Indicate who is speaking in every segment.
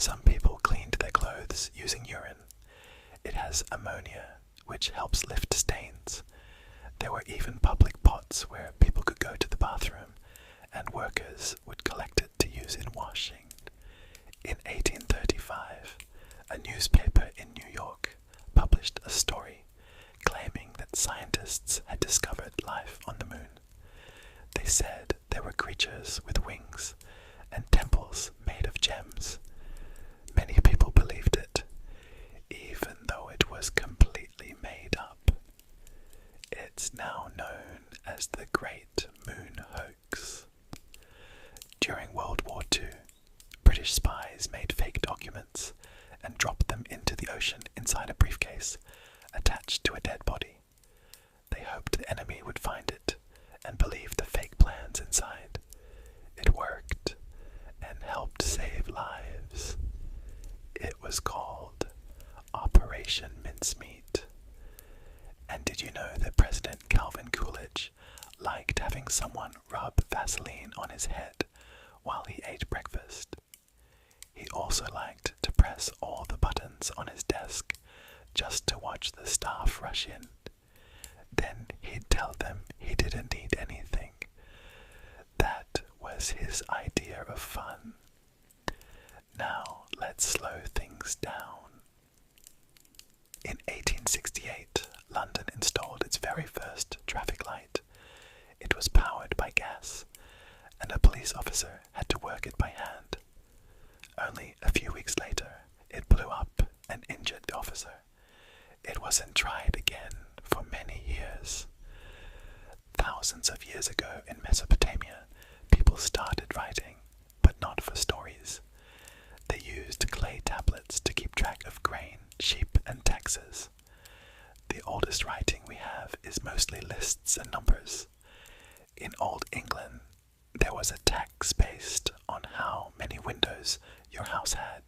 Speaker 1: Some people cleaned their clothes using urine. It has ammonia, which helps lift stains. There were even public pots where people could go to the bathroom, and workers would collect it to use in washing. In 1835, a newspaper in New York published a story claiming that scientists had discovered life on the moon. They said there were creatures with wings and temples made of gems. Many people believed it, even though it was completely made up. It's now known as the Great Moon Hoax. During World War II, British spies made fake documents and dropped them into the ocean inside a briefcase attached to a dead body. They hoped the enemy would find it and believe the fake plans inside. It worked and helped save lives. It was called Operation Mincemeat. And did you know that President Calvin Coolidge liked having someone rub Vaseline on his head while he ate breakfast? He also liked to press all the buttons on his desk just to watch the staff rush in. Then he'd tell them he didn't need anything. That was his idea of fun. Now let's slow things down. In 1868, London installed its very first traffic light. It was powered by gas, and a police officer had to work it by hand. Only a few weeks later, it blew up and injured the officer. It wasn't tried again for many years. Thousands of years ago in Mesopotamia, people started writing, but not for stories. They used clay tablets to keep track of grain, sheep, and taxes. The oldest writing we have is mostly lists and numbers. In Old England, there was a tax based on how many windows your house had,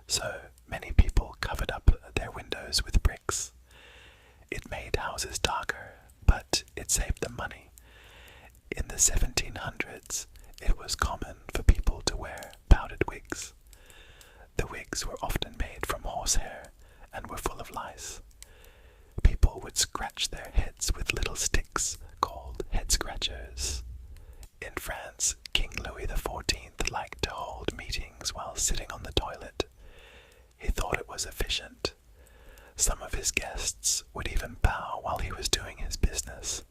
Speaker 1: so many people covered up their windows with bricks. It made houses darker, but it saved them money. In the 1700s, it was common for people to wear powdered wigs. The wigs were often made from horsehair and were full of lice. People would scratch their heads with little sticks called head scratchers. In France, King Louis XIV liked to hold meetings while sitting on the toilet. He thought it was efficient. Some of his guests would even bow while he was doing his business.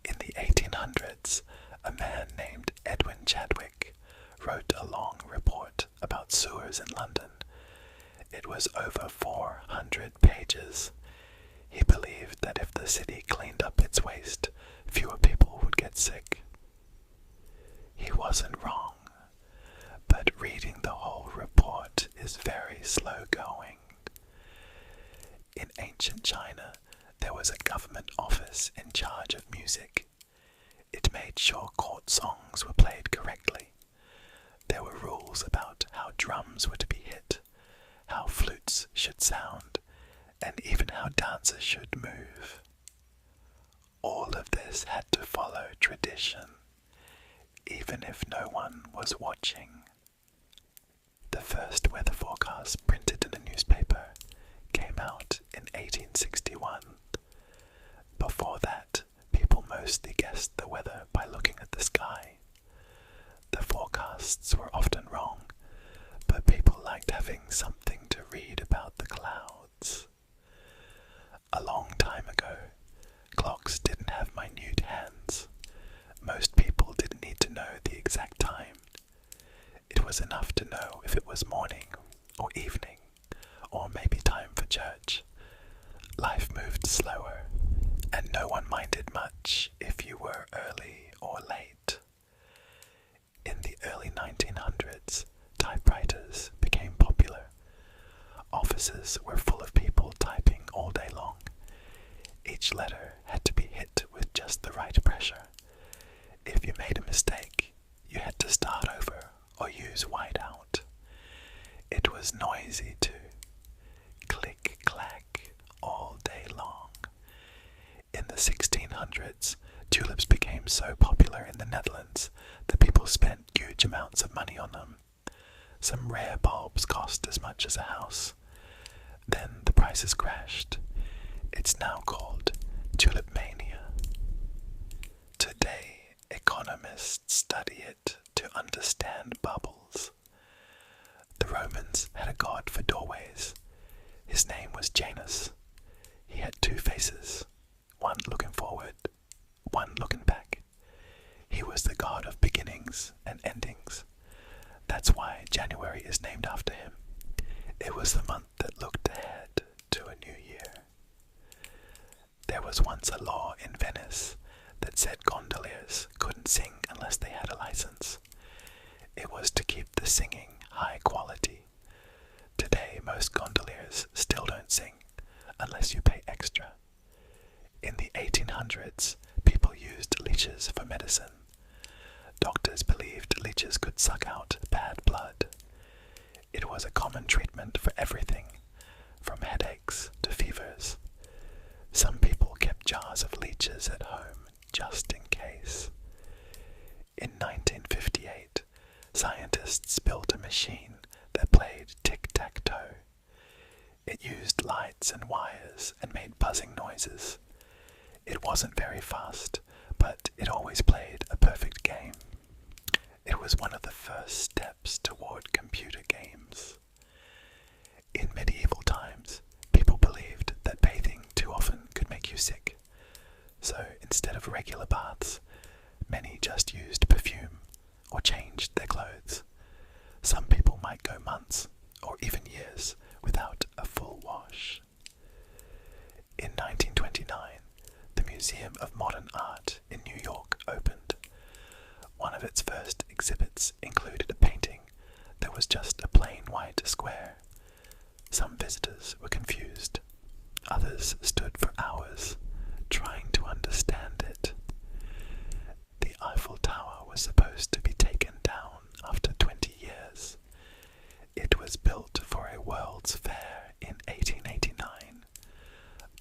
Speaker 1: In the 1800s, a man named Edwin Chadwick wrote a long report about sewers in London. It was over 400 pages. He believed that if the city cleaned up its waste, fewer people would get sick. He wasn't wrong, but reading the whole report is very slow going. In ancient China, there was a government office in charge of music. It made sure court songs were played correctly. There were rules about how drums were to be hit, how flutes should sound, and even how dancers should move. All of this had to follow tradition, even if no one was watching. The first weather forecast printed in a newspaper came out in 1861. Before that, people mostly guessed the weather by looking at the sky. The forecasts were often wrong, but people liked having something to read about the clouds. A long time ago, clocks didn't have minute hands. Most people didn't need to know the exact time. It was enough to know if it was morning or evening, or maybe time for church. Life moved slower, and no one minded much if you were early or late. In the early 1900s, typewriters became popular. Offices were full of people typing all day long. Each letter had to be hit with just the right pressure. If you made a mistake, you had to start over or use whiteout. It was noisy too. Click-clack all day long. In the 1600s, tulips became so popular in the Netherlands that people spent huge amounts of money on them. Some rare bulbs cost as much as a house. Then the prices crashed. It's now called tulip mania. Today, economists study it to understand bubbles. The Romans had a god for doorways. His name was Janus. He had two faces, one looking forward, one looking back. He was the god of beginnings and endings. That's why January is named after him. It was the month that looked ahead to a new year. There was once a law in Venice that said gondoliers couldn't sing unless they had a license. It was to keep the singing high quality. Today, most gondoliers still don't sing unless you pay extra. In the 1800s, people used leeches for medicine. Doctors believed leeches could suck out bad blood. It was a common treatment for everything, from headaches to fevers. Some people kept jars of leeches at home just in case. In 1958, scientists built a machine that played tic-tac-toe. It used lights and wires and made buzzing noises. It wasn't very fast, but it always played a perfect game. It was one of the first steps toward computer games. In medieval times, people believed that bathing too often could make you sick. So instead of regular baths, many just used perfume or changed their clothes. Some people might go months or even years without a full wash. In 1929, the Museum of Modern Art in New York opened. One of its first exhibits included a painting that was just a plain white square. Some visitors were confused. Others stood for hours trying to understand it. The Eiffel Tower was supposed to be taken down after 20 years. It was built for a World's Fair in 1889,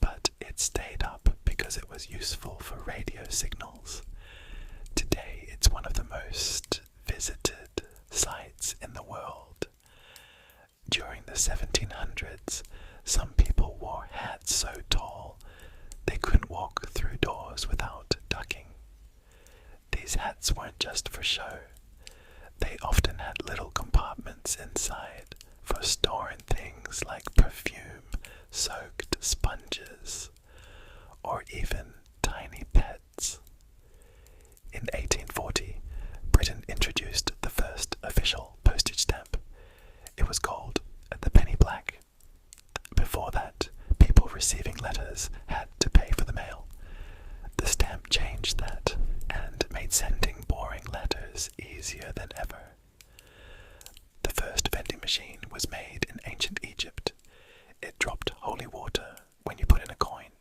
Speaker 1: but it stayed up because it was useful for radio signals. Today it's one of the most visited sites in the world. During the 1700s, some people wore hats so tall they couldn't walk through doors without ducking. These hats weren't just for show. They often had little compartments inside for storing things like perfume, soaked sponges, or even tiny pets. In 1840, Britain introduced the first official postage stamp. It was called the penny black. Before that, people receiving letters had to pay for the mail. The stamp changed that and made sending boring letters easier than ever. The first vending machine was made in ancient Egypt. It dropped holy water when you put in a coin.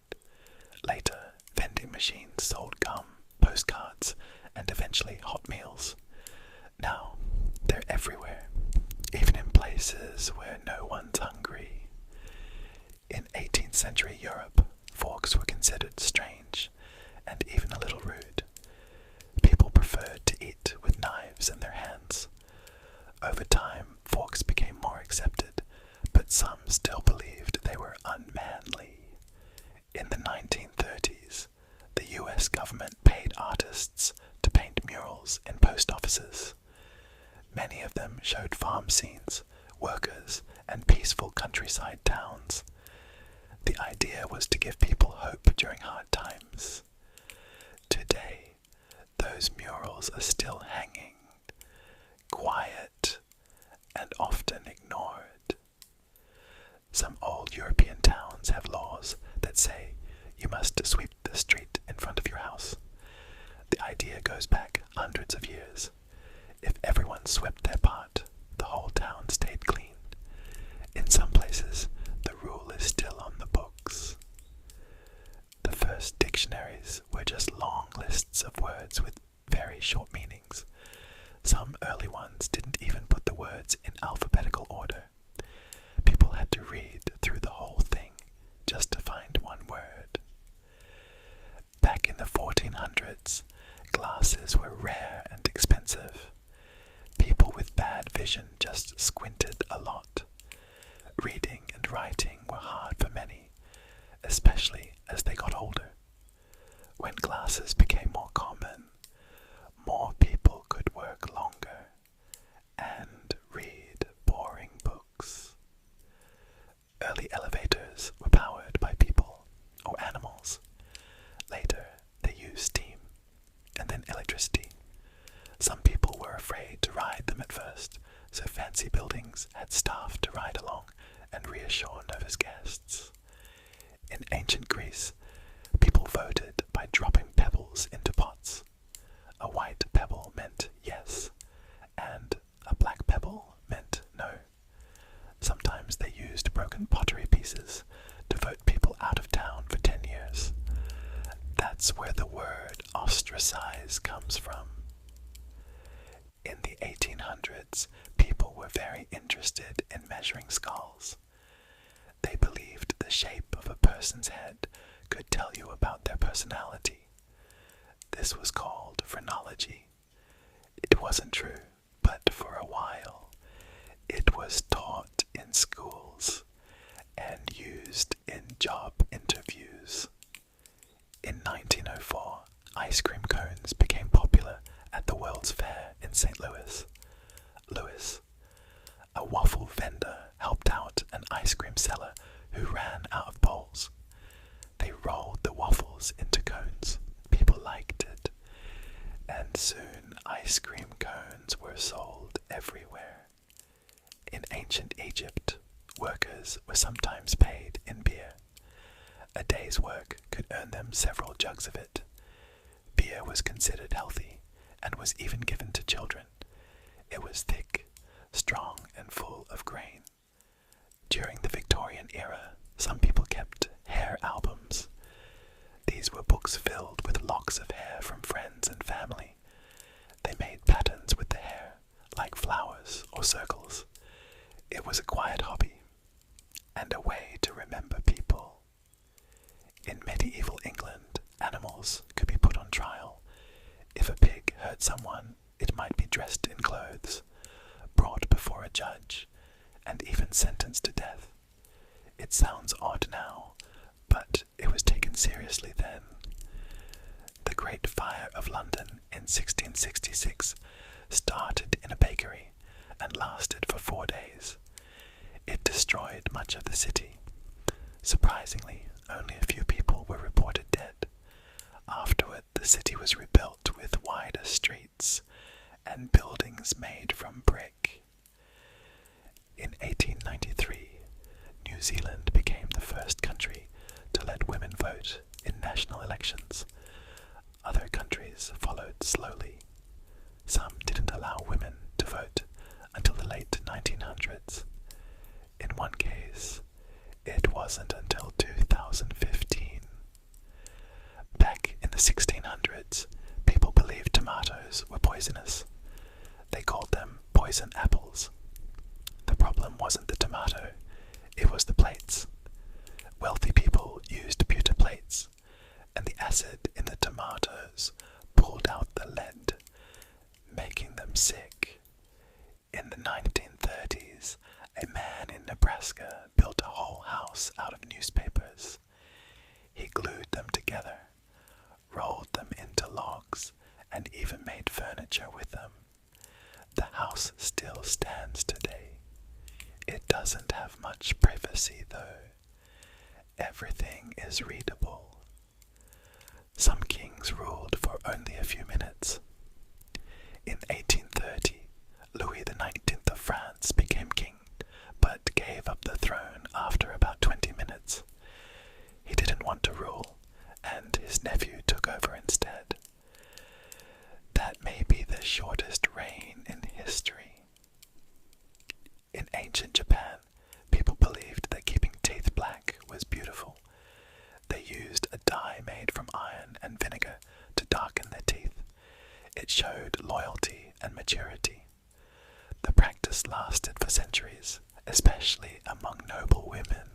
Speaker 1: Later, vending machines sold gum, postcards, and eventually hot meals. Now, they're everywhere, even in places where no one's hungry. In 18th century Europe, forks were considered strange and even a little rude. People preferred to eat with knives in their hands. Over time, forks became more accepted, but some still believed they were unmanly. In the 1930s, the US government paid artists to paint murals in post offices. Many of them showed farm scenes, workers, and peaceful countryside towns. The idea was to give people hope during hard times. Today, those murals are still hanging, quiet and often ignored. Some old European towns have laws that say you must sweep the street in front of your house. The idea goes back hundreds of years. If everyone swept their part, the whole town stayed clean. In some places, the rule is still on the books. The first dictionaries were just long lists of words with very short meanings. Some early ones didn't even put the words in alphabetical order. People had to read through the whole thing just to find one word. Back in the 1400s, glasses were rare and expensive. People with bad vision vision just squinted a lot. Reading and writing were hard for many, especially as they got older. When glasses became more common, more people could work longer and read boring books. Early elevators were powered by people or animals. Later, they used steam and then electricity. Some people were afraid to ride them at first, so fancy buildings had staff to ride along and reassure nervous guests. In ancient Greece, people voted by dropping pebbles into pots. A white pebble meant yes, and a black pebble meant no. Sometimes they used broken pottery pieces to vote people out of town for 10 years. That's where the word ostracize comes from. In the 1800s, people were very interested in measuring skulls. They believed the shape of a person's head could tell you about their personality. This was called phrenology. It wasn't true, but for a while, it was taught in schools and used in job interviews. In 1904, ice cream cones became popular at the World's Fair in St. Louis. A waffle vendor helped out an ice cream seller who ran out of bowls. They rolled the waffles into cones. People liked it, and soon ice cream cones were sold everywhere. In ancient Egypt, workers were sometimes paid in beer. A day's work could earn them several jugs of it. Beer was considered healthy and was even given to children. It was thick, strong, and full of grain. During the Victorian era, some people kept hair albums. These were books filled with locks of hair from friends and family. They made patterns with the hair, like flowers or circles. It was a quiet hobby, and a way to remember people. In medieval England, animals could be put on trial. If a pig hurt someone, it might be dressed in clothes, brought before a judge, and even sentenced to death. It sounds odd now, but it was taken seriously then. The Great Fire of London in 1666 started in a bakery and lasted for 4 days. It destroyed much of the city. Surprisingly, only a few people were reported dead. Afterward, the city was rebuilt with wider streets and buildings made from brick. In 1893, New Zealand became the first country to let women vote in national elections. Other countries followed slowly. Some didn't allow women to vote until the late 1900s. In one case, it wasn't until 2015. Back in the 1600s, people believed tomatoes were poisonous. They called them poison apples. The problem wasn't the tomato, it was the plates. Wealthy people used pewter plates, and the acid in the tomatoes pulled out the lead, making them sick. In the 1930s, a man in Nebraska built a whole house out of newspapers. He glued them together, rolled them into logs, and even made furniture with them. The house still stands today. It doesn't have much privacy, though. Everything is readable. Some kings ruled for only a few minutes. In 1830, Louis XIX of France became king, but gave up the throne after about 20 minutes. He didn't want to rule, and his nephew took over instead. That may be the shortest reign in history. In ancient Japan, people believed that keeping teeth black was beautiful. They used a dye made from iron and vinegar to darken their teeth. It showed loyalty and maturity. The practice lasted for centuries, especially among noble women.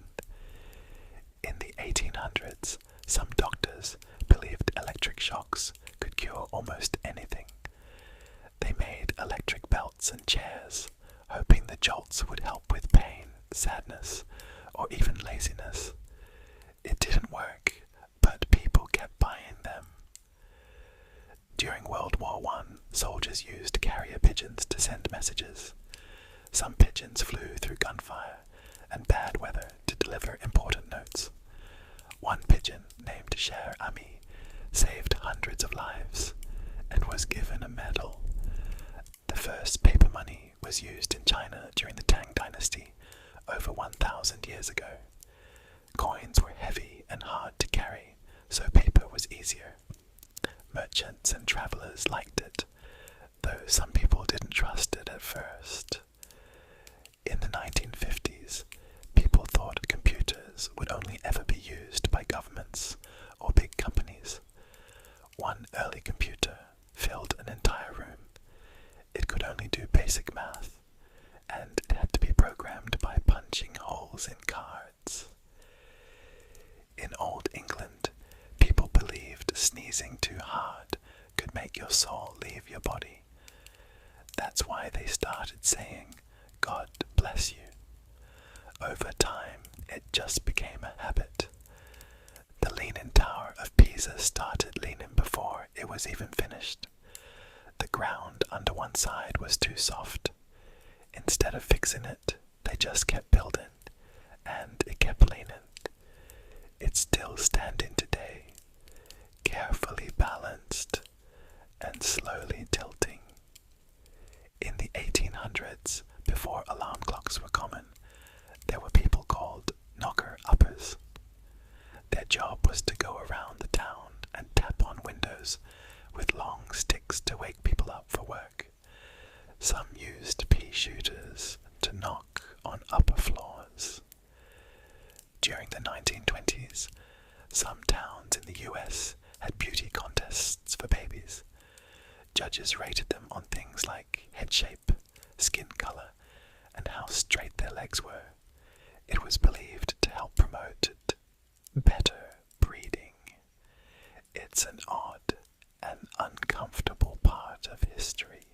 Speaker 1: In the 1800s, some doctors believed electric shocks could cure almost anything. They made electric belts and chairs, jolts would help with pain, sadness, or even laziness. It didn't work, but people kept buying them. During World War I, soldiers used carrier pigeons to send messages. Some pigeons flew through gunfire and bad weather to deliver important notes. One pigeon, named Cher Ami, saved hundreds of lives and was given a medal. The first paper money was used in China during the Tang Dynasty over 1,000 years ago. Coins were heavy and hard to carry, so paper was easier. Merchants and travelers liked it, though some people didn't trust it at first. In the 1950s, people thought computers would only ever be used by governments or big companies. One early computer filled an entire room. It could only do basic math, and it had to be programmed by punching holes in cards. In Old England, people believed sneezing too hard could make your soul leave your body. That's why they started saying, "God bless you." Over time, it just became a habit. The Leaning Tower of Pisa started leaning before it was even finished. The ground under one side was too soft. Instead of fixing it, they just kept building, and it kept leaning. It's still standing today, carefully balanced and slowly tilting. In the 1800s, before alarm clocks were common, there were people called knocker-uppers. Their job was to go around the town and tap on windows with long sticks to wake people up for work. Some used pea shooters to knock on upper floors. During the 1920s, some towns in the US had beauty contests for babies. Judges rated them on things like head shape, skin color, and how straight their legs were. It was believed to help promote better breeding. It's an odd and uncomfortable part of history.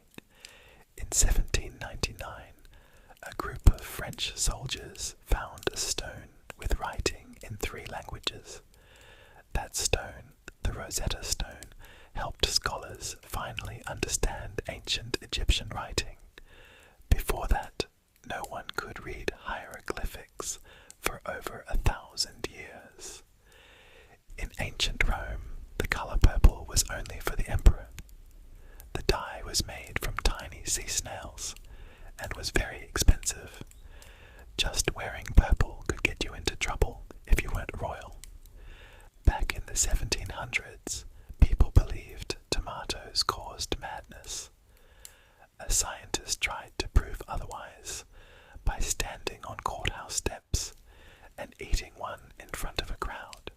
Speaker 1: In 1799, a group of French soldiers found a stone with writing in 3 languages. That stone, the Rosetta Stone, helped scholars finally understand ancient Egyptian writing. Before that, no one could read hieroglyphics for over 1,000 years. In ancient Rome, the color purple was only for the emperor. The dye was made from tiny sea snails and was very expensive. Just wearing purple could get you into trouble if you weren't royal. Back in the 1700s, people believed tomatoes caused madness. A scientist tried to prove otherwise by standing on courthouse steps and eating one in front of a crowd.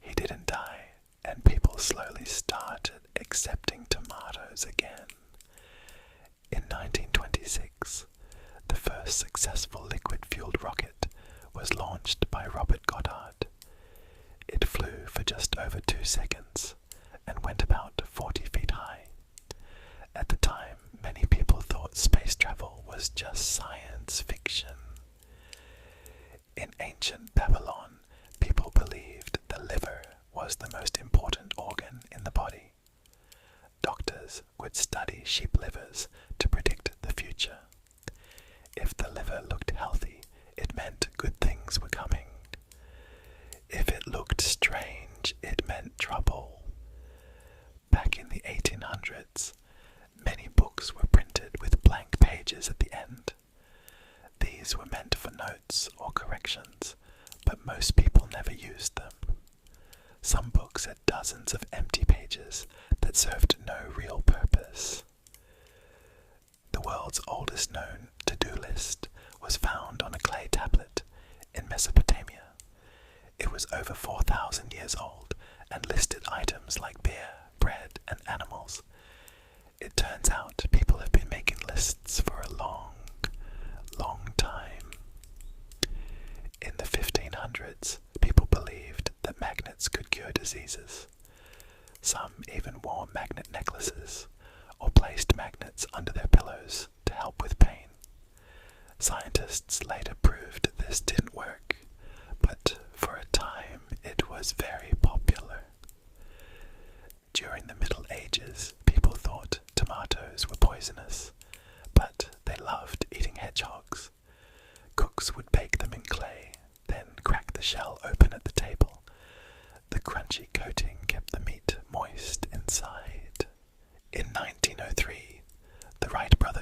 Speaker 1: He didn't die, and people slowly started accepting tomatoes again. In 1926, the first successful liquid-fueled rocket was launched by Robert Goddard. It flew for just over 2 seconds and went about 40 feet high. At the time, many people thought space travel was just science fiction. In ancient Babylon, people believed the liver was the most important organ in the body. Doctors would study sheep livers to predict the future. If the liver looked healthy, it meant good things were coming. If it looked strange, it meant trouble. Back in the 1800s, many books were printed with blank pages at the end. These were meant for notes or corrections, but most people never used them. Some books had dozens of empty pages that served no real purpose. The world's oldest known to-do list was found on a clay tablet in Mesopotamia. It was over 4,000 years old and listed items like beer, bread, and animals. It turns out people have been making lists for a long time. In the 1500s, people believed that magnets could cure diseases.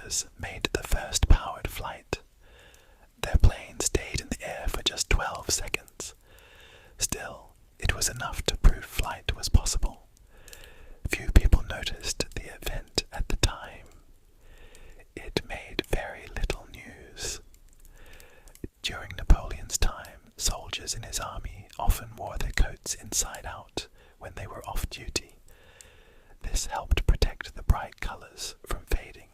Speaker 1: soldiers made the first powered flight. Their plane stayed in the air for just 12 seconds. Still, it was enough to prove flight was possible. Few people noticed the event at the time. It made very little news. During Napoleon's time, soldiers in his army often wore their coats inside out when they were off duty. This helped protect the bright colors from fading.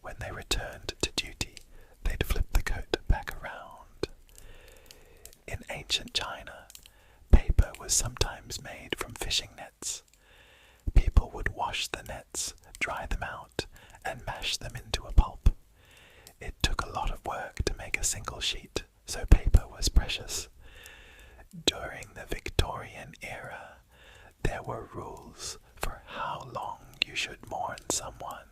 Speaker 1: When they returned to duty, they'd flip the coat back around. In ancient China, paper was sometimes made from fishing nets. People would wash the nets, dry them out, and mash them into a pulp. It took a lot of work to make a single sheet, so paper was precious. During the Victorian era, there were rules for how long you should mourn someone.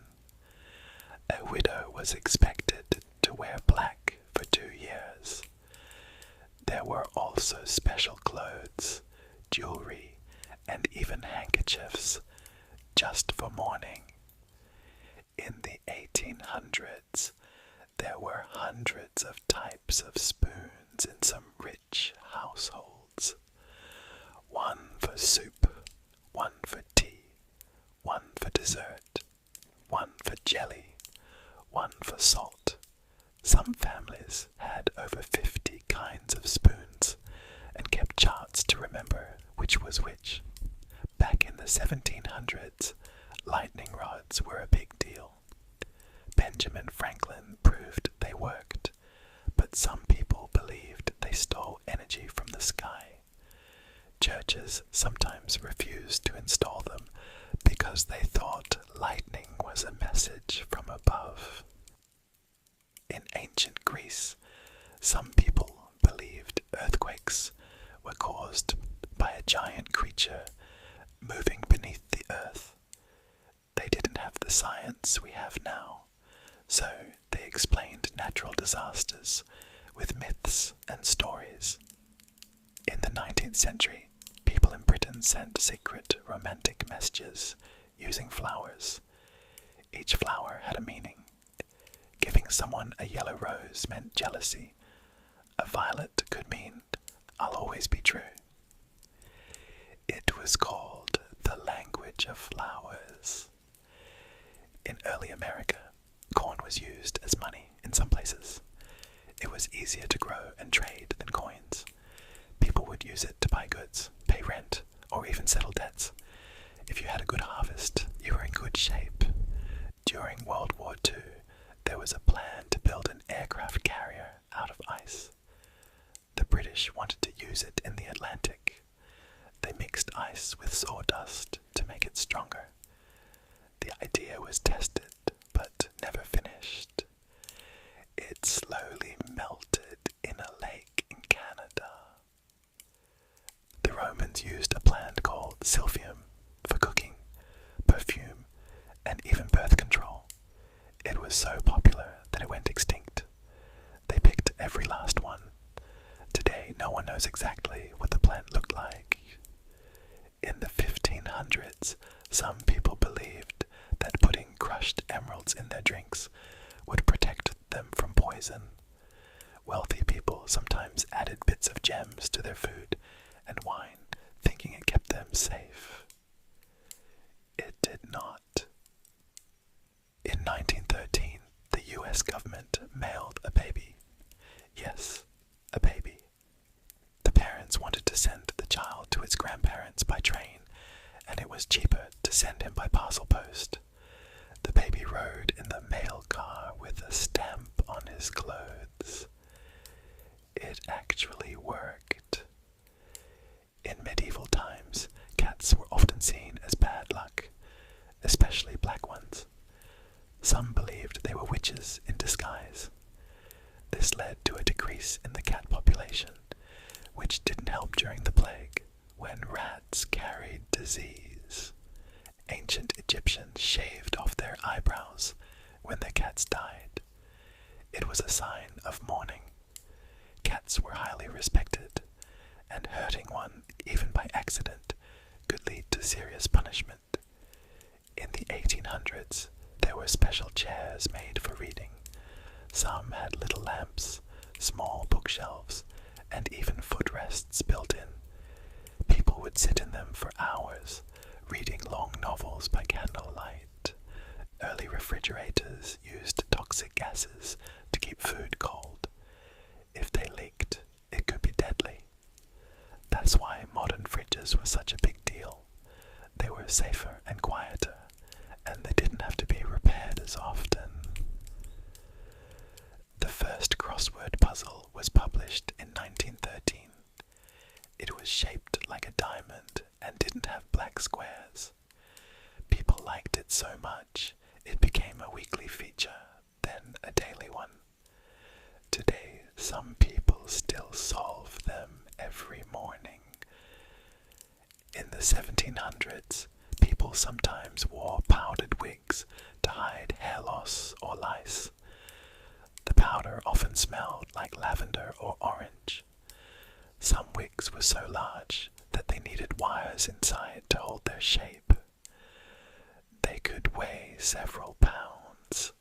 Speaker 1: A widow was expected to wear black for 2 years. There were also special clothes, jewelry, and even handkerchiefs just for mourning. In the 1800s, there were hundreds of types of spoons in some rich households. One for soup, one for tea, one for dessert, one for jelly, one for salt. Some families had over 50 kinds of spoons and kept charts to remember which was which. Back in the 1700s, lightning rods were a big deal. Benjamin Franklin proved they worked, but some people believed they stole energy from the sky. Churches sometimes refused to install them because they thought lightning was a message from above. In ancient Greece, some people believed earthquakes were caused by a giant creature moving beneath the earth. They didn't have the science we have now, so they explained natural disasters with myths and stories. In the 19th century, people in Britain sent secret romantic messages using flowers. Each flower had a meaning. Giving someone a yellow rose meant jealousy. A violet could mean, "I'll always be true." It was called the language of flowers. In early America, corn was used as money in some places. It was easier to grow and trade than coins. People would use it to buy goods, pay rent, or even settle debts. If you had a good harvest, you were in good shape. During World War II, there was a plan to build an aircraft carrier out of ice. The British wanted to use it in the Atlantic. They mixed ice with sawdust to make it stronger. The idea was tested, but never finished. It slowly melted in a lake in Canada. The Romans used a plant called silphium for cooking, perfume, and even birth control. It was so popular that it went extinct. They picked every last one. Today, no one knows exactly what the plant looked like. In the 1500s, some people believed that putting crushed emeralds in their drinks would protect them from poison. Wealthy people sometimes added bits of gems to their food and wine, thinking it kept them safe. It did not. In 1913, the US government mailed a baby. Yes, a baby. The parents wanted to send the child to its grandparents by train, and it was cheaper to send him by parcel post. The baby rode in the mail car with a stamp on his clothes. It actually worked. In medieval times, cats were often seen as bad luck, especially black ones. Some believed they were witches in disguise. This led to a decrease in the cat population, which didn't help during the plague, when rats carried disease. Ancient Egyptians shaved off their eyebrows when their cats died. It was a sign of mourning. Cats were highly respected, and hurting one, even by accident, could lead to serious punishment. In the 1800s, There were special chairs made for reading. Some had little lamps, small bookshelves, and even footrests built in. People would sit in them for hours, reading long novels by candlelight. Early refrigerators used toxic gases to keep food cold. If they leaked, it could be deadly. That's why modern fridges were such a big deal. They were safer and quieter, and they didn't have to be repaired as often. The first crossword puzzle was published in 1913. It was shaped like a diamond and didn't have black squares. People liked it so much, it became a weekly feature, then a daily one. Today, some people still solve them every morning. In the 1700s, people sometimes wore powdered wigs to hide hair loss or lice. The powder often smelled like lavender or orange. Some wigs were so large that they needed wires inside to hold their shape. They could weigh several pounds.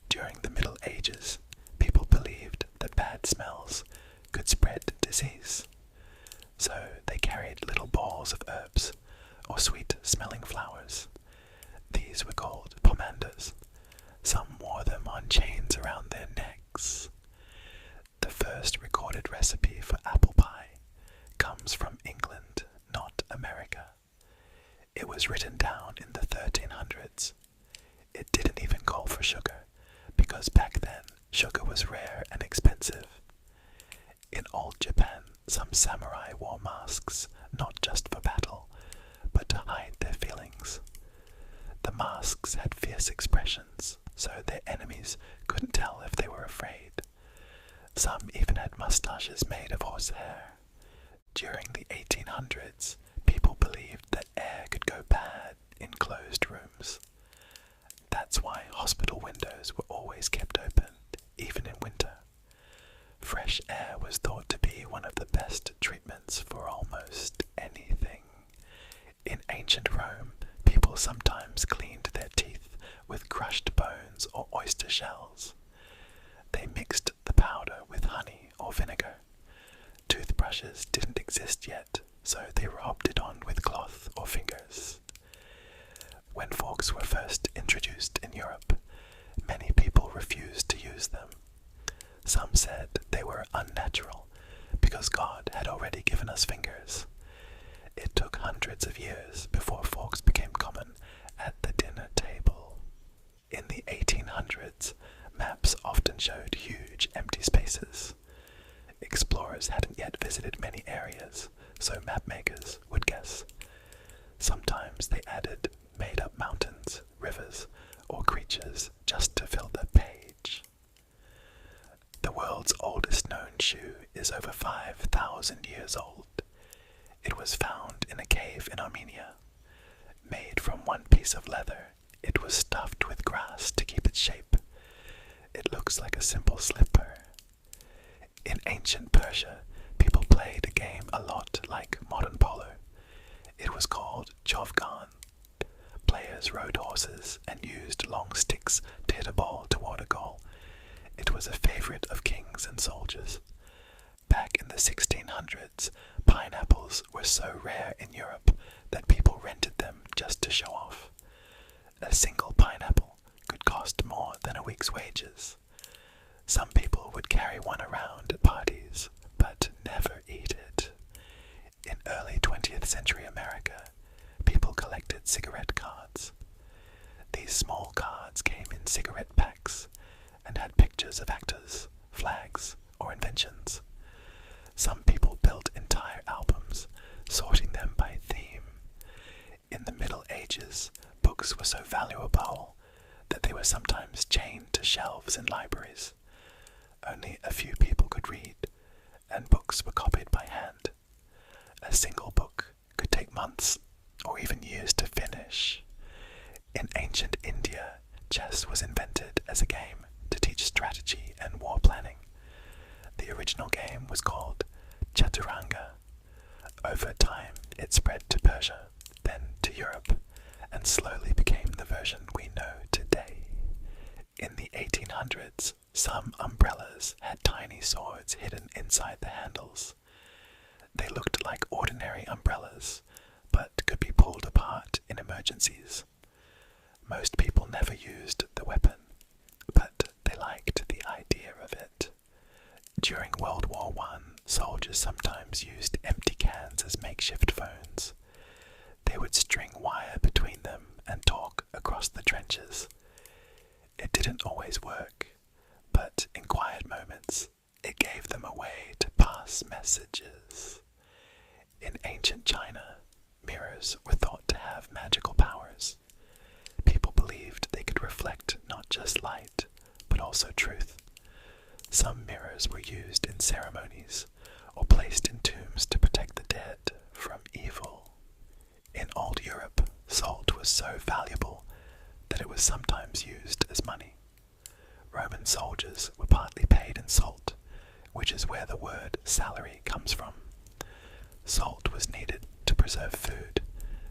Speaker 1: During the Middle Ages, people believed that bad smells could spread disease. So they carried little balls of herbs or sweet-smelling flowers. These were called pomanders. Some wore them on chains around their necks. The first recorded recipe for apple pie comes from England, not America. It was written down in the 1300s. It didn't even call for sugar, because back then sugar was rare and expensive. In old Japan, some samurai wore masks, not just for battle, but to hide their feelings. The masks had fierce expressions, so their enemies couldn't tell if they were afraid. Some even had mustaches made of horsehair. During the 1800s, people believed that air could go bad in closed rooms. That's why hospital windows were always kept open, even in winter. Fresh air was thought to be one of the best treatments for almost anything. In ancient Rome, people sometimes cleaned their teeth with crushed bones or oyster shells. They mixed the powder with honey or vinegar. Toothbrushes didn't exist yet, so they rubbed it on with cloth or fingers. When forks were first introduced in Europe, many people refused to use them. Some said they were unnatural because God had already given us fingers. It took hundreds of years before forks became common at the dinner table. In the 1800s, maps often showed huge empty spaces. Explorers hadn't yet visited many areas, so mapmakers would guess. Sometimes they added made-up mountains, rivers, or creatures just to fill the page. The world's oldest known shoe is over 5,000 years old. It was found in a cave in Armenia. Made from one piece of leather, it was stuffed with grass to keep its shape. It looks like a simple slipper. In ancient Persia, people played a game a lot like modern polo. It was called chovgan. Players rode horses and used long sticks to hit a ball toward a goal. It was a favorite of kings and soldiers. Back in the 1600s, pineapples were so rare in Europe that people rented them just to show off. A single pineapple could cost more than a week's wages. Some people would carry one around at parties, but never eat it. In early 20th century America, people collected cigarette cards. These small cards came in cigarette packs and had pictures of actors, flags, or inventions. Some people built entire albums, sorting them by theme. In the Middle Ages, books were so valuable that they were sometimes chained to shelves in libraries. Only a few people could read, and books were copied by hand. A single book could take months or even years to finish. In ancient India, chess was invented as a game to teach strategy and war planning. The original game was called Chaturanga. Over time, it spread to Persia, then to Europe, and slowly became the version we know today. In the 1800s, some umbrellas had tiny swords hidden inside the handles. They looked like ordinary umbrellas, but could be pulled apart in emergencies. Most people never used the weapon, but they liked the idea of it. During World War I, soldiers sometimes used empty cans as makeshift phones. They would string wire between them and talk across the trenches. It didn't always work, but in quiet moments, it gave them a way to pass messages. In ancient China, mirrors were thought to have magical powers. People believed they could reflect not just light, but also truth. Some mirrors were used in ceremonies or placed in tombs to protect the dead from evil. In old Europe, salt was so valuable that it was sometimes used as money. Roman soldiers were partly paid in salt, which is where the word salary comes from. Salt was needed to preserve food,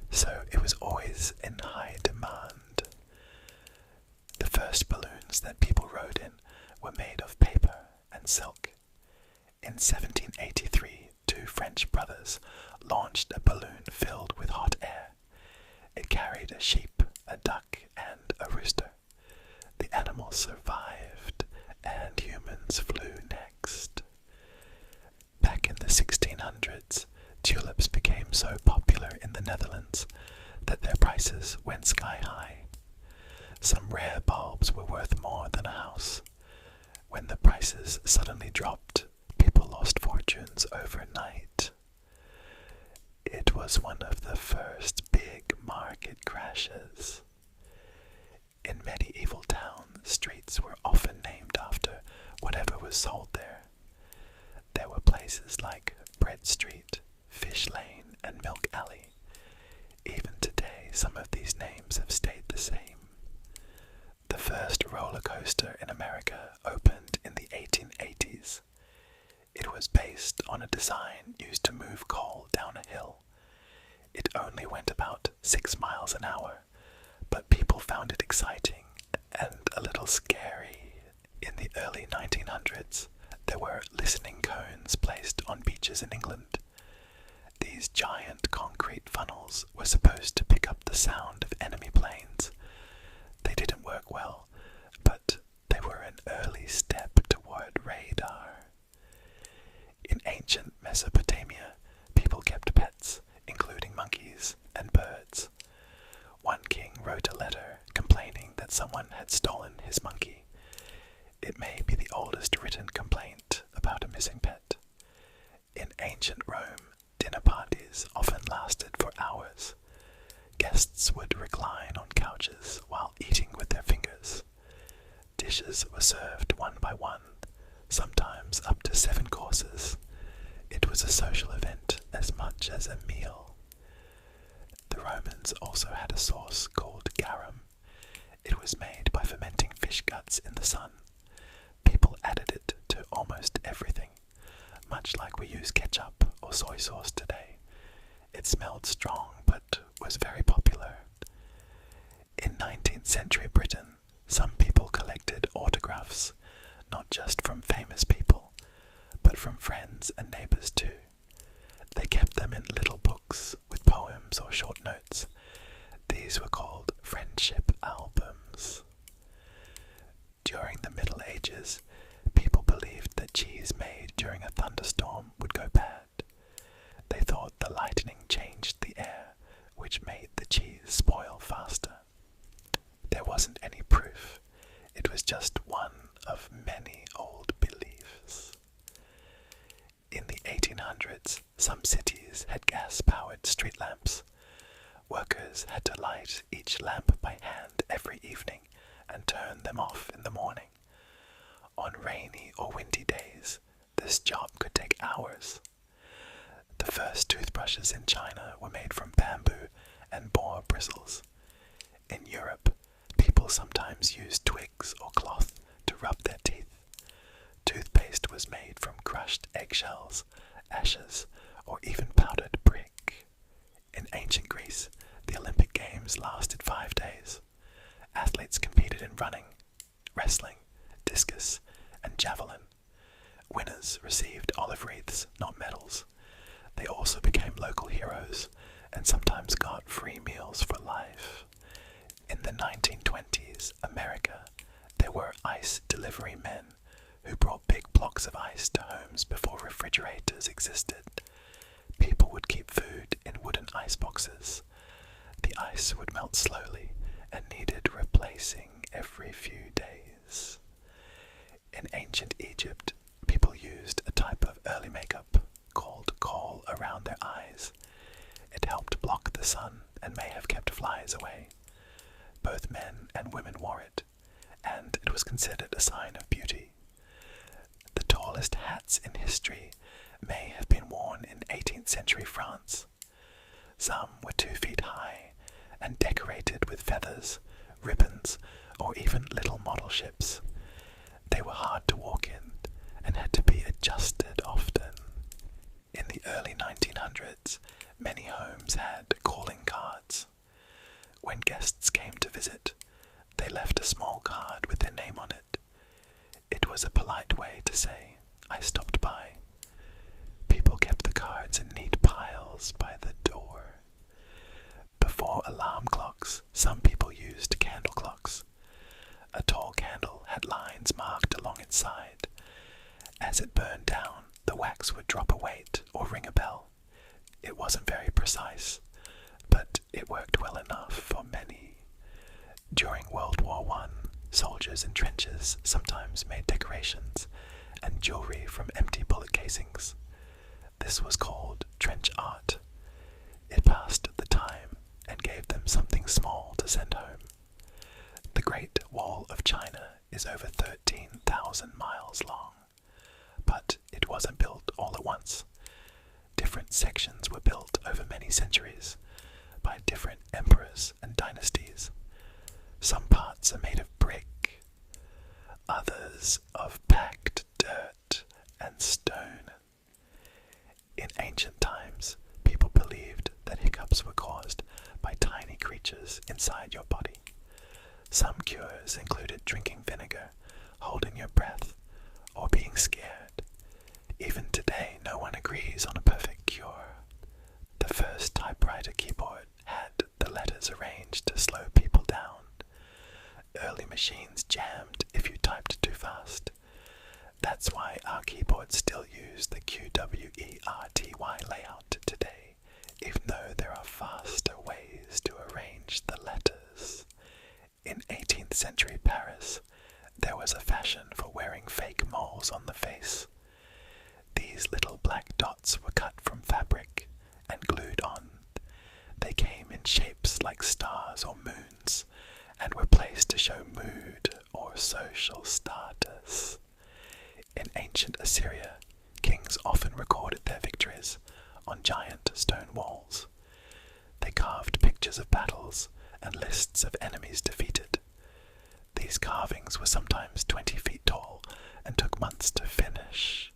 Speaker 1: so it was always in high demand. The first balloons that people rode in were made of paper and silk. In 1783, two French brothers launched a balloon filled with hot air. It carried a sheep, a duck, and a rooster. The animals survived, and humans flew next. Back in the 1600s, tulips became so popular in the Netherlands that their prices went sky high. Some rare bulbs were worth more than a house. When the prices suddenly dropped, people lost fortunes overnight. It was one of the first big market crashes. In medieval towns, streets were often named after whatever was sold there. There were places like Bread Street, Fish Lane, and Milk Alley. Even today, some of these names have stayed the same. The first roller coaster in America opened in the 1880s. It was based on a design used to move coal down a hill. It only went about 6 miles an hour, but people found it exciting and a little scary. In the early 1900s, there were listening cones placed on beaches in England. These giant concrete funnels were supposed to pick up the sound of enemy planes. They didn't work well, but they were an early step toward radar. In ancient Mesopotamia, people kept pets, including monkeys and birds. One king wrote a letter complaining that someone had stolen his monkey. It may be the oldest written complaint about a missing pet. In ancient Rome, dinner parties often lasted for hours. Guests would recline on couches while eating with their fingers. Dishes were served one by one, sometimes up to 7 courses. It was a social event as much as a meal. The Romans also had a sauce called garum. It was made by fermenting fish guts in the sun. People added it to almost everything, much like we use ketchup or soy sauce today. It smelled strong but was very popular. In 19th century Britain, some people collected autographs, not just from famous people, but from friends and neighbors too. They kept them in little books with poems or short notes. These were called friendship albums. During the Middle Ages, people believed that cheese made during a thunderstorm would go bad. They thought the lightning changed the air, which made the cheese spoil faster. There wasn't any proof. It was just one of many old beliefs. In the 1800s, some cities had gas-powered street lamps. Workers had to light each lamp by hand every evening and turn them off in the morning. On rainy or windy days, this job could take hours. The first toothbrushes in China were made from bamboo and boar bristles. In Europe, people sometimes used twigs or cloth to rub their teeth. Toothpaste was made from crushed eggshells, ashes, or even powdered brick. In ancient Greece, The Olympic Games lasted 5 days. Athletes competed in running, wrestling, discus, and javelin. Winners received olive wreaths, not medals. They also became local heroes and sometimes got free meals for life. In the 1920s, America, there were ice delivery men who brought big blocks of ice to homes before refrigerators existed. People would keep food in wooden ice boxes. The ice would melt slowly and needed replacing every few days. In ancient Egypt, people used a type of early makeup called kohl around their eyes. It helped block the sun and may have kept flies away. Both men and women wore it, and it was considered a sign of beauty. The tallest hats in history may have been worn in 18th century France. Some were 2 feet high and decorated with feathers, ribbons, or even little model ships. They were hard to walk in and had to be adjusted often. In the early 1900s, many homes had calling cards. When guests came to visit, they left a small card with their name on it. It was a polite way to say, "I stopped by." People kept the cards in neat piles by the door. Before alarm clocks, some people used candle clocks. A tall candle had lines marked along its side. As it burned down, the wax would drop a weight or ring a bell. It wasn't very precise, but it worked well enough for many. During World War I, soldiers in trenches sometimes made decorations and jewelry from empty bullet casings. This was called trench art. It passed the time and gave them something small to send home. The Great Wall of China is over 13,000 miles long, but it wasn't built all at once. Different sections were built over many centuries by different emperors and dynasties. Some parts are made of brick, others of packed dirt and stone. In ancient times, people believed that hiccups were caused by tiny creatures inside your body. Some cures included drinking vinegar, holding your breath, or being scared. Even today, no one agrees on a perfect cure. The first typewriter keyboard had the letters arranged to slow people down. Early machines jammed if you typed too fast. That's why our keyboards still use the QWERTY layout today, even though there are faster ways to arrange the letters. In 18th century Paris, there was a fashion for wearing fake moles on the face. These little black dots were cut from fabric and glued on. They came in shapes like stars or moons and were placed to show mood or social status. In ancient Assyria, kings often recorded their victories on giant stone walls. They carved pictures of battles and lists of enemies defeated. These carvings were sometimes 20 feet tall and took months to finish.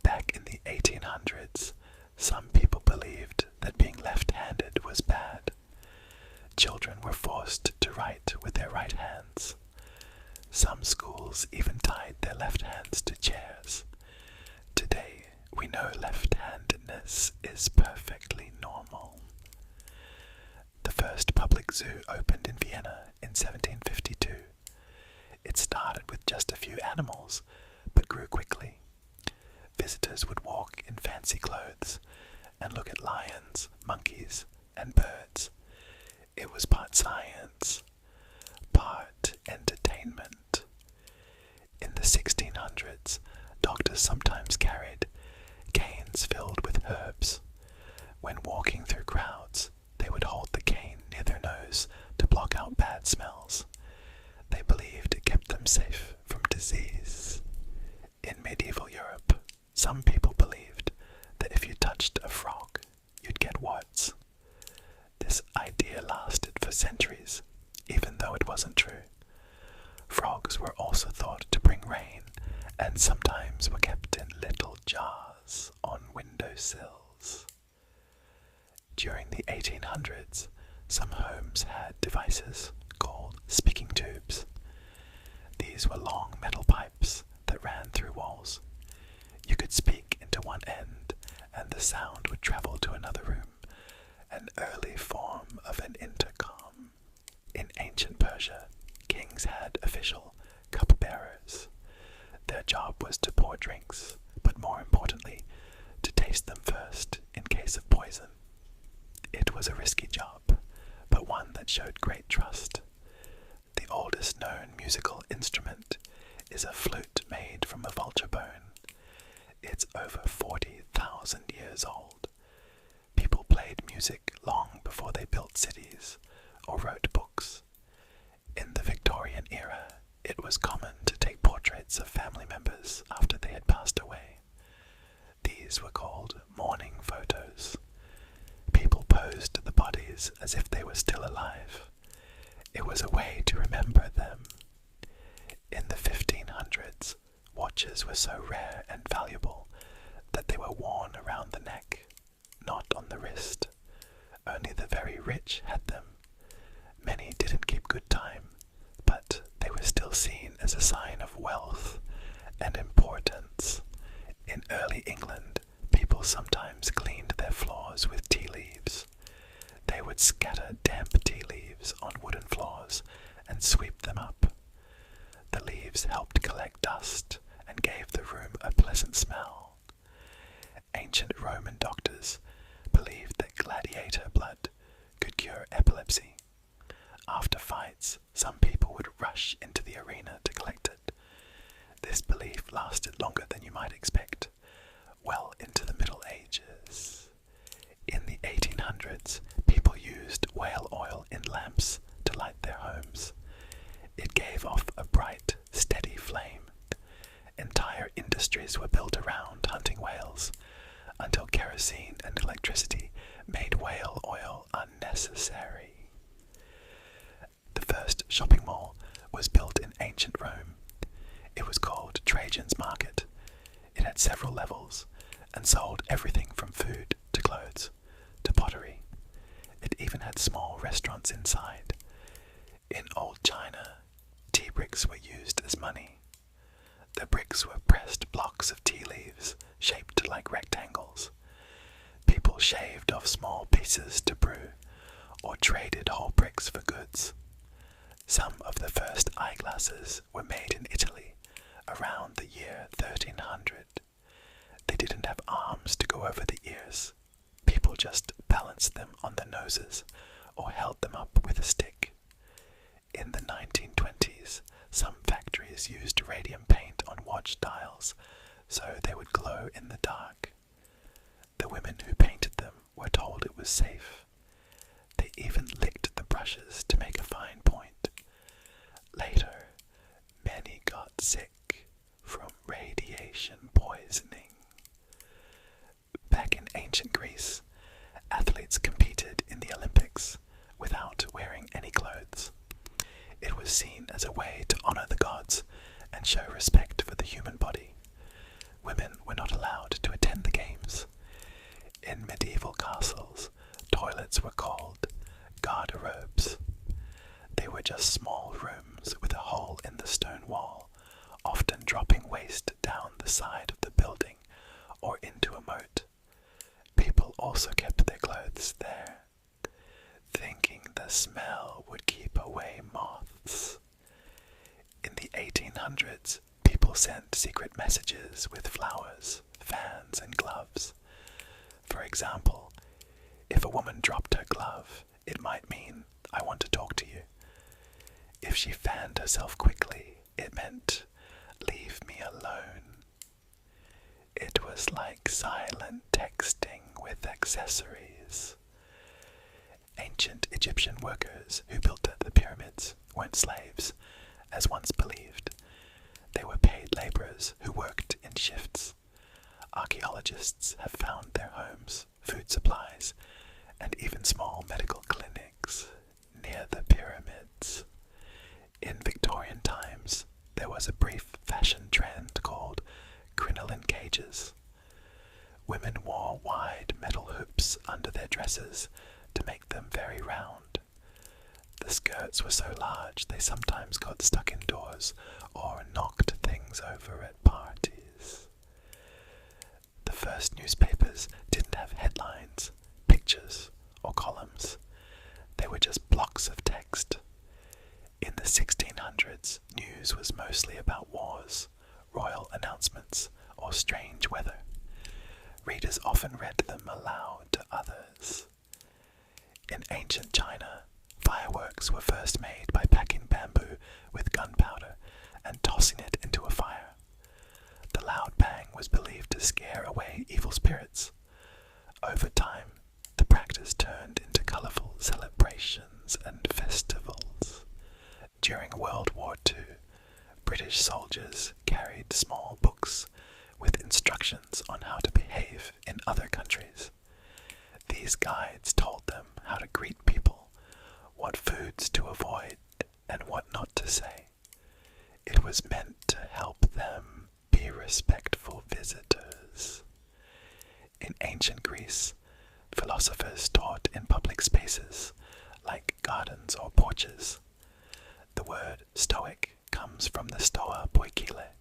Speaker 1: Back in the 1800s, some people believed that being left-handed was bad. Children were forced to write with their right hands. Some schools even tied their left hands to chairs. Today, we know left-handedness is perfectly normal. The first public zoo opened in Vienna in 1752. It started with just a few animals, but grew quickly. Visitors would walk in fancy clothes and look at lions, monkeys, and birds. It was part science, part entertainment. In the 1600s, doctors sometimes carried canes filled with herbs. When walking through crowds, they would hold the cane near their nose to block out bad smells. They believed it kept them safe from disease. In medieval Europe, some people believed that if you touched a frog, you'd get warts. This idea lasted for centuries, even though it wasn't true. Frogs were also thought to bring rain, and sometimes were kept in little jars on windowsills. During the 1800s, Some homes had devices called speaking tubes. These were long metal pipes that ran through walls. You could speak into one end, and the sound would travel to another room, an early form of an intercom. In ancient Persia, kings had official cupbearers. Their job was to pour drinks, but more importantly, to taste them first in case of poison. It was a risky job, but one that showed great trust. The oldest known musical instrument is a flute made from a vulture bone. It's over 40,000 years old. People played music long before they built cities or wrote books. In the Victorian era, it was common to take portraits of family members after they had passed away. These were called mourning photos. People posed the bodies as if they were still alive. It was a way to remember them. In the 1500s, watches were so rare and valuable that they were worn around the neck, not on the wrist. Only the very rich had them. Many didn't keep good time, but they were still seen as a sign of wealth and importance. In early England, people sometimes cleaned their floors with tea leaves. They would scatter damp tea leaves on wooden floors and sweep them up. The leaves helped collect dust and gave the room a pleasant smell. Ancient Roman doctors believed that gladiator blood could cure epilepsy. After fights, some people would rush into the arena to collect it. This belief lasted longer than you might expect, well into the Middle Ages. In the 1800s, people used whale oil in lamps to light their homes. It gave off a bright, steady flame. Entire industries were built around hunting whales, until kerosene and electricity made whale oil unnecessary. The first shopping mall was built in ancient Rome. It was called Trajan's Market. It had several levels and sold everything from food to clothes to pottery. It even had small restaurants inside. In old China, tea bricks were used as money. The bricks were pressed blocks of tea leaves shaped like rectangles. People shaved off small pieces to brew, or traded whole bricks for goods. Some of the first eyeglasses were made in Italy around the year 1300. They didn't have arms to go over the ears. People just balanced them on their noses or held them up with a stick. In the 1920s, some factories used radium paint on watch dials so they would glow in the dark. The women who painted them were told it was safe. They even licked the brushes to make a fine point. Later, many got sick from radiation poisoning. Back in ancient Greece, athletes competed in the Olympics without wearing any clothes. It was seen as a way to honor the gods and show respect for the human body. Women were not allowed to attend the games. In medieval castles, toilets were called garderobes. They were just small rooms with a hole in the stone wall, often dropping waste down the side of the building or into a moat. People also kept their clothes there, thinking the smell would keep away moths. In the 1800s, people sent secret messages with flowers, fans, and gloves. For example, if a woman dropped her glove, it might mean, "I want to talk to you." If she fanned herself quickly, it meant, "Leave me alone." It was like silent texting with accessories. Ancient Egyptian workers who built the pyramids weren't slaves, as once believed. They were paid laborers who worked in shifts. Archaeologists have found their homes, food supplies, and even small medical clinics near the pyramids. In Victorian times, there was a brief fashion trend called crinoline cages. Women wore wide metal hoops under their dresses to make them very round. large, they sometimes got stuck indoors or knocked things over at parties. The first newspapers didn't have headlines, pictures, or columns. They were just blocks of text. In the 1600s, news was mostly about wars, royal announcements, or strange weather. Readers often read them aloud to others. In ancient China, fireworks were first made by packing bamboo with gunpowder and tossing it into a fire. The loud bang was believed to scare away evil spirits. Over time, the practice turned into colorful celebrations and festivals. During World War II, British soldiers carried small books with instructions on how to behave in other countries. These guides told them how to greet people, what foods to avoid, and what not to say. It was meant to help them be respectful visitors. In ancient Greece, philosophers taught in public spaces, like gardens or porches. The word Stoic comes from the Stoa Poikile,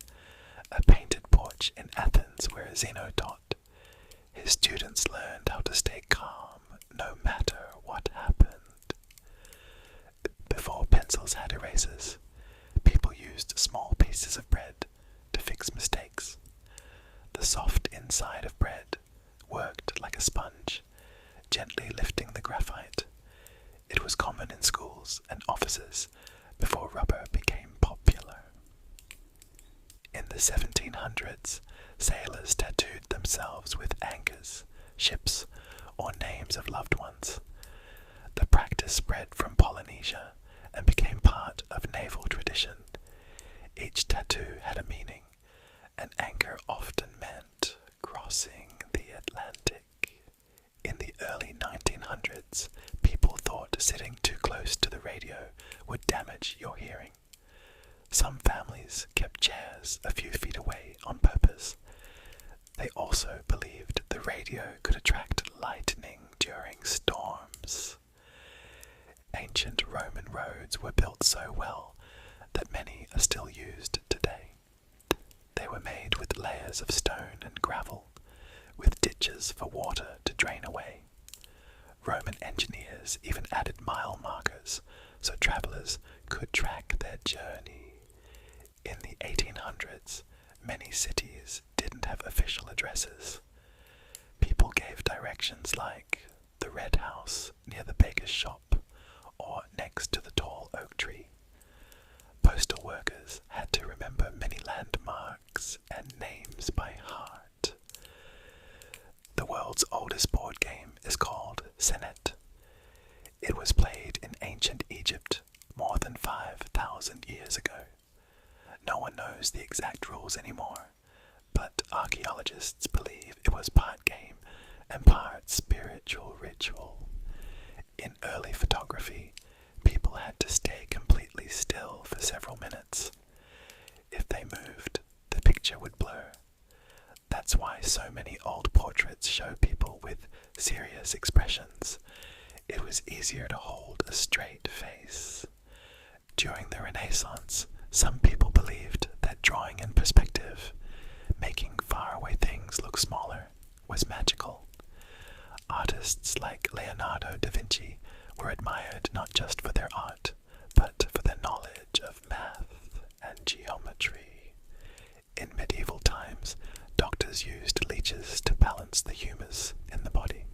Speaker 1: a painted porch in Athens where Zeno taught. His students learned how to stay calm no matter what happened. Before pencils had erasers, people used small pieces of bread to fix mistakes. The soft inside of bread worked like a sponge, gently lifting the graphite. It was common in schools and offices before rubber became popular. In the 1700s, sailors tattooed themselves with anchors, ships, or names of loved ones. The practice spread from Polynesia and became part of naval tradition. Each tattoo had a meaning. An anchor often meant crossing the Atlantic. In the early 1900s, people thought sitting too close to the radio would damage your hearing. Some families kept chairs a few feet away on purpose. They also believed the radio could attract lightning during storms. Ancient Roman roads were built so well that many are still used today. They were made with layers of stone and gravel, with ditches for water to drain away. Roman engineers even added mile markers so travelers could track their journey. In the 1800s, many cities didn't have official addresses. People gave directions like the Red House near the baker's shop or next to the tall oak tree. Postal workers had to remember many landmarks and names by heart. The world's oldest board game is called Senet. It was played in ancient Egypt more than 5,000 years ago. No one knows the exact rules anymore, but archaeologists believe it was part game and part spiritual ritual. In early photography, people had to stay completely still for several minutes. If they moved, the picture would blur. That's why so many old portraits show people with serious expressions. It was easier to hold a straight face. During the Renaissance, some people believed that drawing in perspective, making faraway things look smaller, was magical. Artists like Leonardo da Vinci were admired not just for their art, but for their knowledge of math and geometry. In medieval times, doctors used leeches to balance the humours in the body.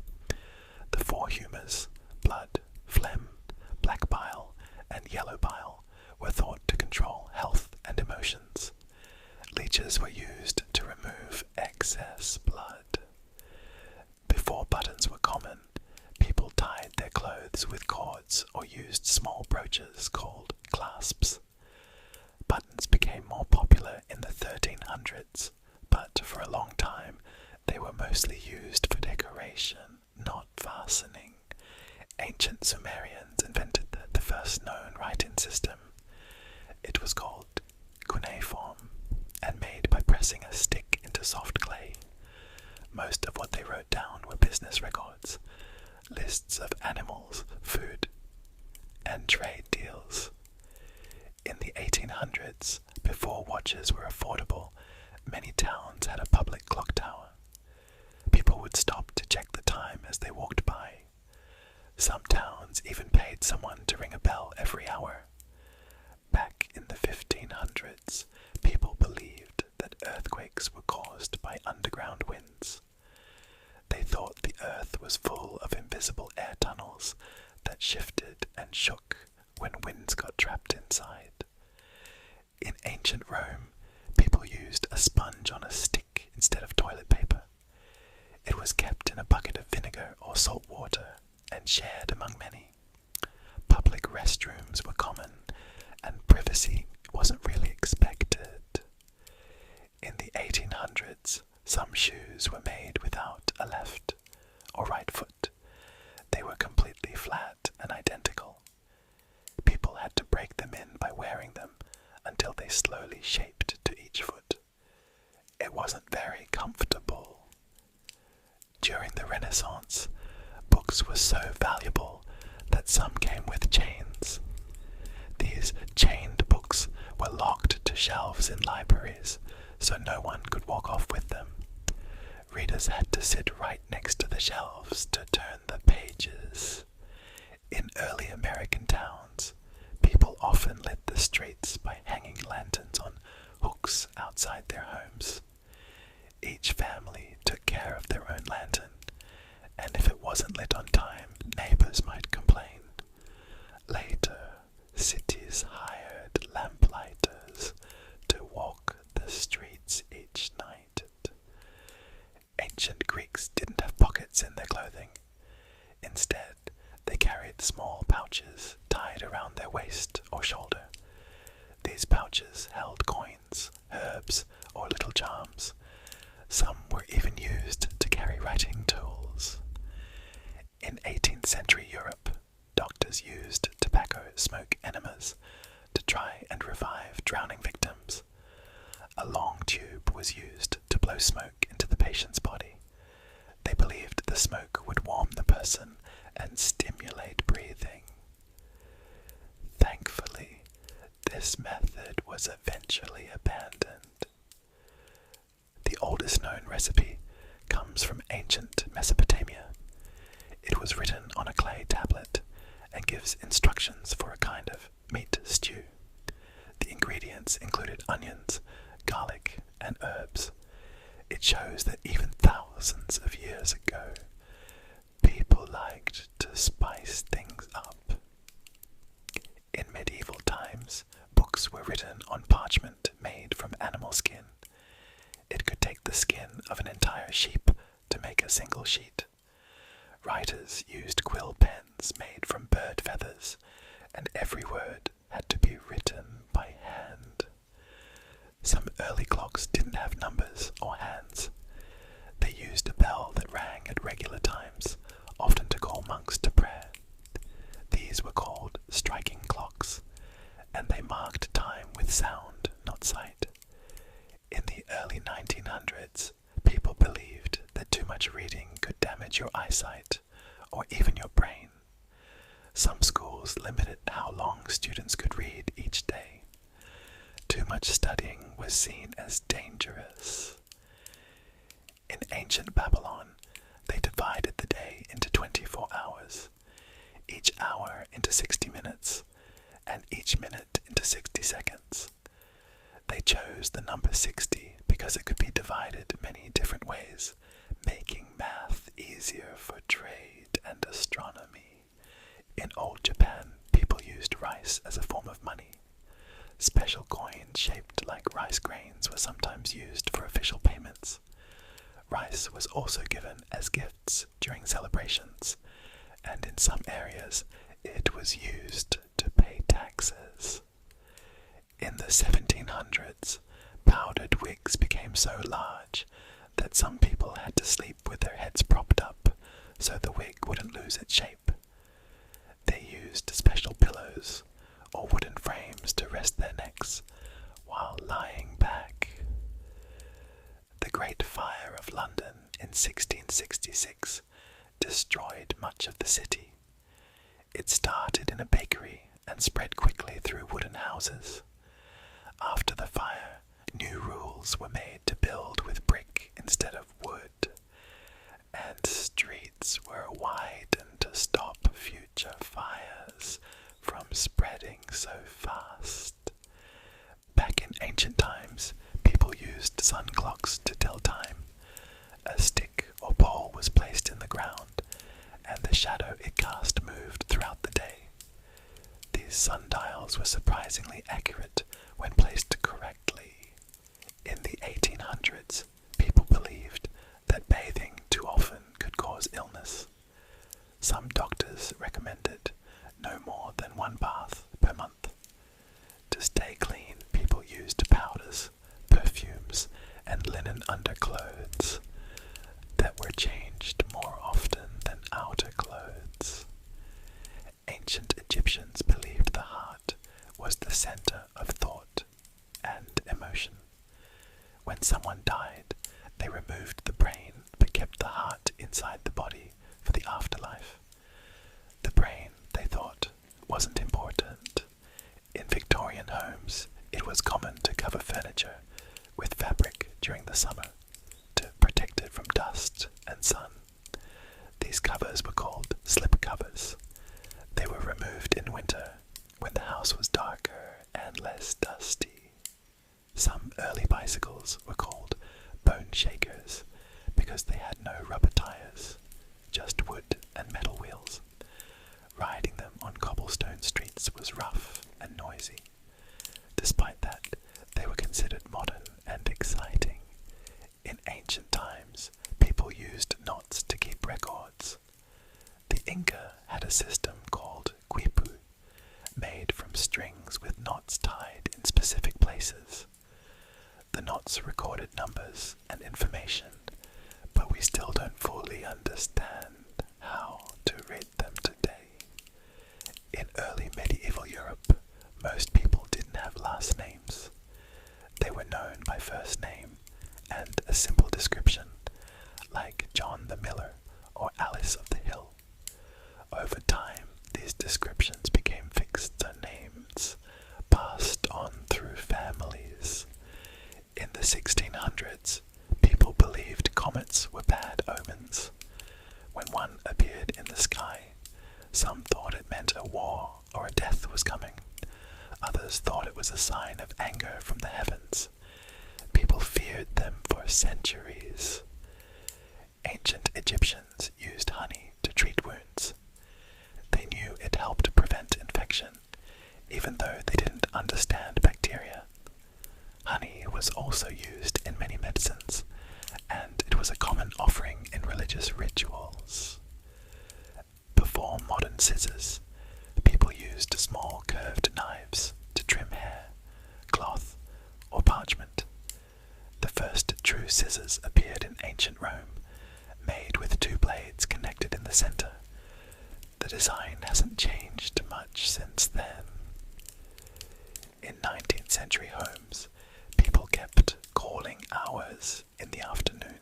Speaker 1: The four humours, blood, phlegm, black bile, and yellow bile, were thought to control health and emotions. Leeches were used to remove excess blood. Before buttons were common, people tied their clothes with cords or used small brooches called clasps. Buttons became more popular in the 1300s, but for a long time they were mostly used for decoration, not fastening. Ancient Sumerians invented the first known writing system. It was called cuneiform and made by pressing a stick into soft clay. Most of what they wrote down were business records, lists of animals, food, and trade deals. 1800s, before watches were affordable, many towns had a public clock tower. People would stop to check the time as they walked by. Some towns even paid someone to ring a bell every hour. Back in the 1500s, people believed that earthquakes were caused by underground winds. They thought the earth was full of invisible air tunnels that shifted and shook when winds got trapped inside. In ancient Rome, people used a sponge on a stick instead of toilet paper. It was kept in a bucket of vinegar or salt water and shared among many. Public restrooms were common, and privacy wasn't really expected. In the 1800s, some shoes were made without a left or right foot. They were completely flat and identical. People had to break them in by wearing them until they slowly shaped to each foot. It wasn't very comfortable. During the Renaissance, books were so valuable that some came with chains. These chained books were locked to shelves in libraries, so no one could walk off with them. Readers had to sit right next to the shelves to turn the pages. In early American towns, people often lit the streets by hanging lanterns on hooks outside their homes. Each family took care of their own lantern, and if it wasn't lit on time, neighbors might complain. Later, cities hired lamplighters to walk the streets each night. Ancient Greeks didn't have pockets in their clothing. Instead, they carried small pouches tied around their waist or shoulder. These pouches held coins, herbs, or little charms. Some were even used to carry writing tools. In 18th century Europe, doctors used tobacco smoke enemas to try and revive drowning victims. A long tube was used to blow smoke into the patient's body. They believed the smoke would warm the person and stimulate breathing. Thankfully, this method was eventually abandoned. The oldest known recipe comes from ancient Mesopotamia. It was written on a clay tablet and gives instructions for a kind of meat stew. The ingredients included onions, garlic, and herbs. It shows that even thousands of years ago, people liked to spice things up. In medieval times, books were written on parchment made from animal skin. It could take the skin of an entire sheep to make a single sheet. Writers used quill pens made from bird feathers, and every word had to be written by hand. Some early clocks didn't have numbers or hands. They used a bell that rang at regular times, often to call monks to prayer. These were called striking clocks, and they marked time with sound, not sight. In the early 1900s, people believed that too much reading could damage your eyesight, or even your brain. Some schools limited how long students could read each day. Too much studying was seen as dangerous. In ancient Babylon, they divided the day into 24 hours, each hour into 60 minutes, and each minute into 60 seconds. They chose the number 60 because it could be divided many different ways, making math easier for trade and astronomy. In old Japan, people used rice as a form of money. Special coins shaped like rice grains were sometimes used for official payments. Rice was also given as gifts during celebrations, and in some areas it was used to pay taxes. In the 1700s, powdered wigs became so large that some people had to sleep with their heads propped up so the wig wouldn't lose its shape. They used special pillows or wooden frames to rest their necks while lying back. The Great Fire of London in 1666 destroyed much of the city. It started in a bakery and spread quickly through wooden houses. walls were made to build with brick instead of wood, and streets were widened to stop future fires from spreading so fast. Back in ancient times, people used sun clocks to tell time. A stick or pole was placed in the ground, and the shadow it cast moved throughout the day. These sundials were surprisingly accurate when placed correctly. In the 1800s, people believed that bathing too often could cause illness. Some doctors recommended no more than one bath per month. To stay clean, people used powders, perfumes, and linen underclothes that were changed more often than outer clothes. Ancient Egyptians believed the heart was the center of thought and emotion. When someone died, they removed the brain but kept the heart inside the body for the afterlife. The brain, they thought, wasn't important. In Victorian homes, it was common to cover furniture with fabric during the summer to protect it from dust and sun. These covers were called slip covers. They were removed in winter when the house was darker and less dusty. Some early bicycles were called bone shakers because they had no rubber tires, just wood and metal wheels. Riding them on cobblestone streets was rough and noisy. Despite that, they were considered modern and exciting. In ancient times, people used knots to keep records. The Inca had a system called quipu, made from strings with knots tied in specific places. The knots recorded numbers and information, but we still don't fully understand how to read them today. In early medieval Europe, most people didn't have last names. They were known by first name and a simple description, like John the Miller or Alice of the Hill. Over time, these descriptions became fixed names, passed on through families. In the 1600s, people believed comets were bad omens. When one appeared in the sky, some thought it meant a war or a death was coming. Others thought it was a sign of anger from the heavens. People feared them for centuries. Ancient Egyptians used honey to treat wounds. They knew it helped prevent infection, even though they didn't understand bacteria. Honey was also used in many medicines, and it was a common offering in religious rituals. Before modern scissors, people used small curved knives to trim hair, cloth, or parchment. The first true scissors appeared in ancient Rome, made with two blades connected in the center. The design hasn't changed much since then. In 19th century homes, people kept calling hours in the afternoon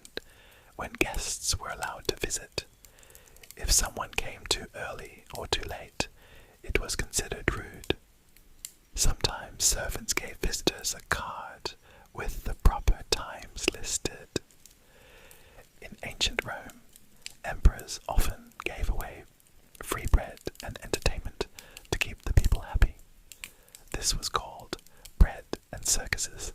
Speaker 1: when guests were allowed to visit. If someone came too early or too late, it was considered rude. Sometimes servants gave visitors a card with the proper times listed. In ancient Rome, emperors often gave away free bread and entertainment to keep the people happy. This was called bread and circuses.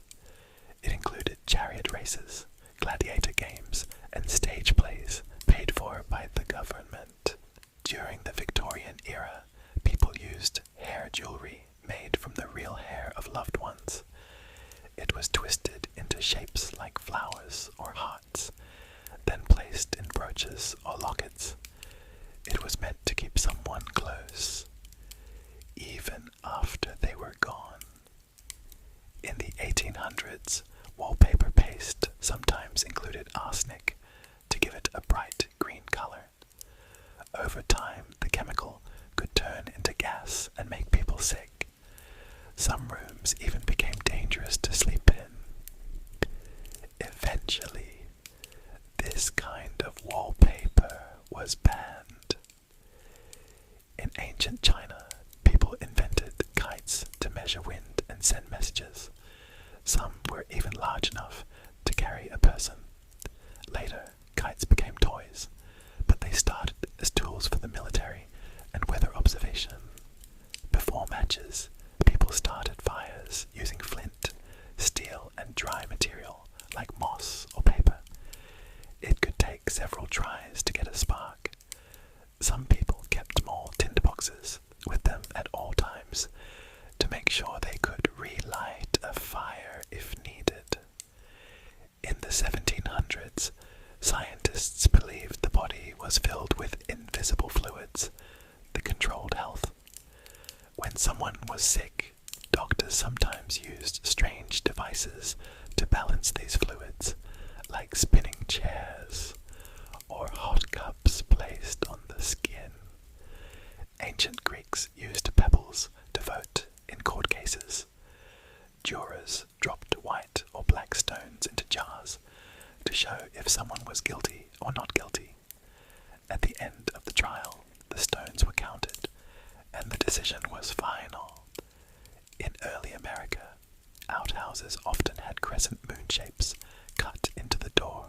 Speaker 1: It included chariot races, gladiator games, and stage plays paid for by the government. During the Victorian era, people used hair jewelry made from the real hair of loved ones. It was twisted into shapes like flowers or hearts, then placed in brooches or lockets. It was meant to keep someone close, even after they were gone. In the 1800s, wallpaper paste sometimes included arsenic to give it a bright green color. Over time, the chemical could turn into gas and make people sick. Some rooms even became dangerous to sleep in. Eventually, this kind of wallpaper was banned. In ancient China, people invented kites to measure wind and send messages. Some were even large enough was sick, doctors sometimes used strange devices to balance these fluids, like spinning chairs or hot cups placed on the skin. Ancient Greeks used pebbles to vote in court cases. Jurors dropped white or black stones into jars to show if someone was guilty or not guilty. At the end of the trial, the stones were counted, and the decision was final. In early America, outhouses often had crescent moon shapes cut into the door.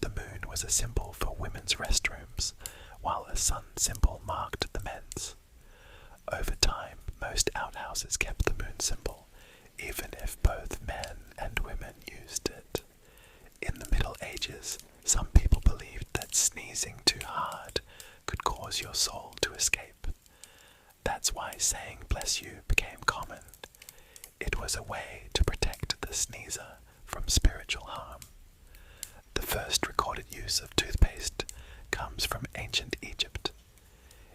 Speaker 1: The moon was a symbol for women's restrooms, while a sun symbol marked the men's. Over time, most outhouses kept the moon symbol, even if both men and women used it. In the Middle Ages, some people believed that sneezing too hard could cause your soul to escape. That's why saying bless you became common. It was a way to protect the sneezer from spiritual harm. The first recorded use of toothpaste comes from ancient Egypt.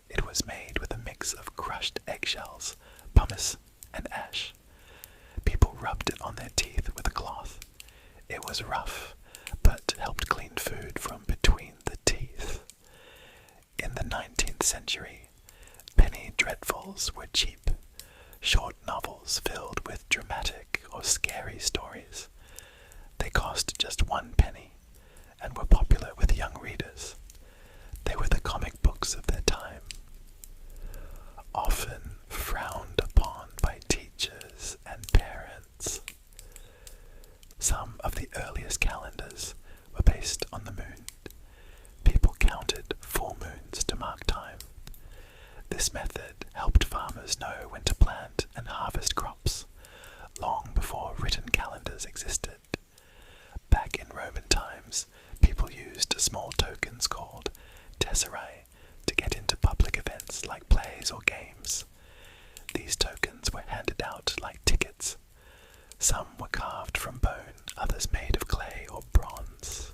Speaker 1: It was made with a mix of crushed eggshells, pumice, and ash. People rubbed it on their teeth with a cloth. It was rough, but helped clean food from between the teeth. In the 19th century, penny dreadfuls were cheap, short novels filled with dramatic or scary stories. They cost just 1 penny and were popular with young readers. They were the comic books of their time, often frowned upon by teachers and parents. Some of the earliest calendars were based on the moon. People counted full moons to mark time. This method helped farmers know when to plant and harvest crops, long before written calendars existed. Back in Roman times, people used small tokens called tesserae to get into public events like plays or games. These tokens were handed out like tickets. Some were carved from bone, others made of clay or bronze.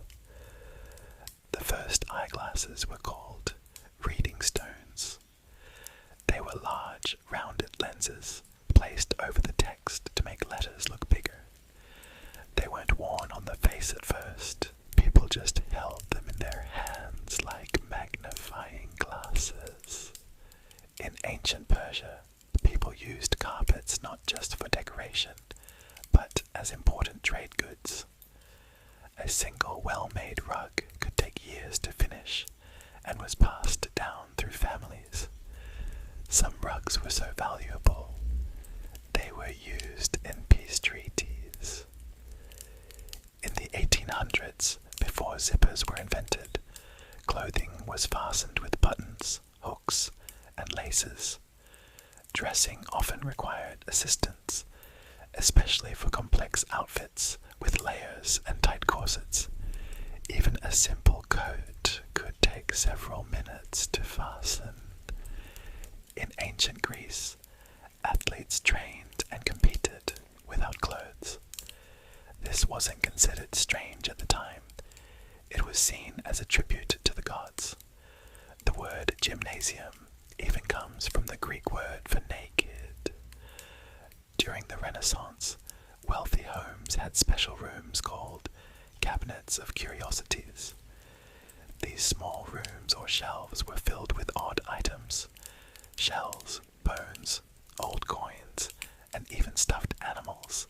Speaker 1: The first eyeglasses were called reading stones. They were large, rounded lenses placed over the text to make letters look bigger. They weren't worn on the face at first. People just held them in their hands like magnifying glasses. In ancient Persia, people used carpets not just for decoration, but as important trade goods. A single well-made rug could take years to finish and was passed down through families. Some rugs were so valuable, they were used in peace treaties. In the 1800s, before zippers were invented, clothing was fastened with buttons, hooks, and laces. Dressing often required assistance, especially for complex outfits with layers and tight corsets. Even a simple coat could take several minutes to fasten. In ancient Greece, athletes trained and competed without clothes. This wasn't considered strange at the time. It was seen as a tribute to the gods. The word gymnasium even comes from the Greek word for naked. During the Renaissance, wealthy homes had special rooms called cabinets of curiosities. These small rooms or shelves were filled with odd items: shells, bones, old coins, and even stuffed animals.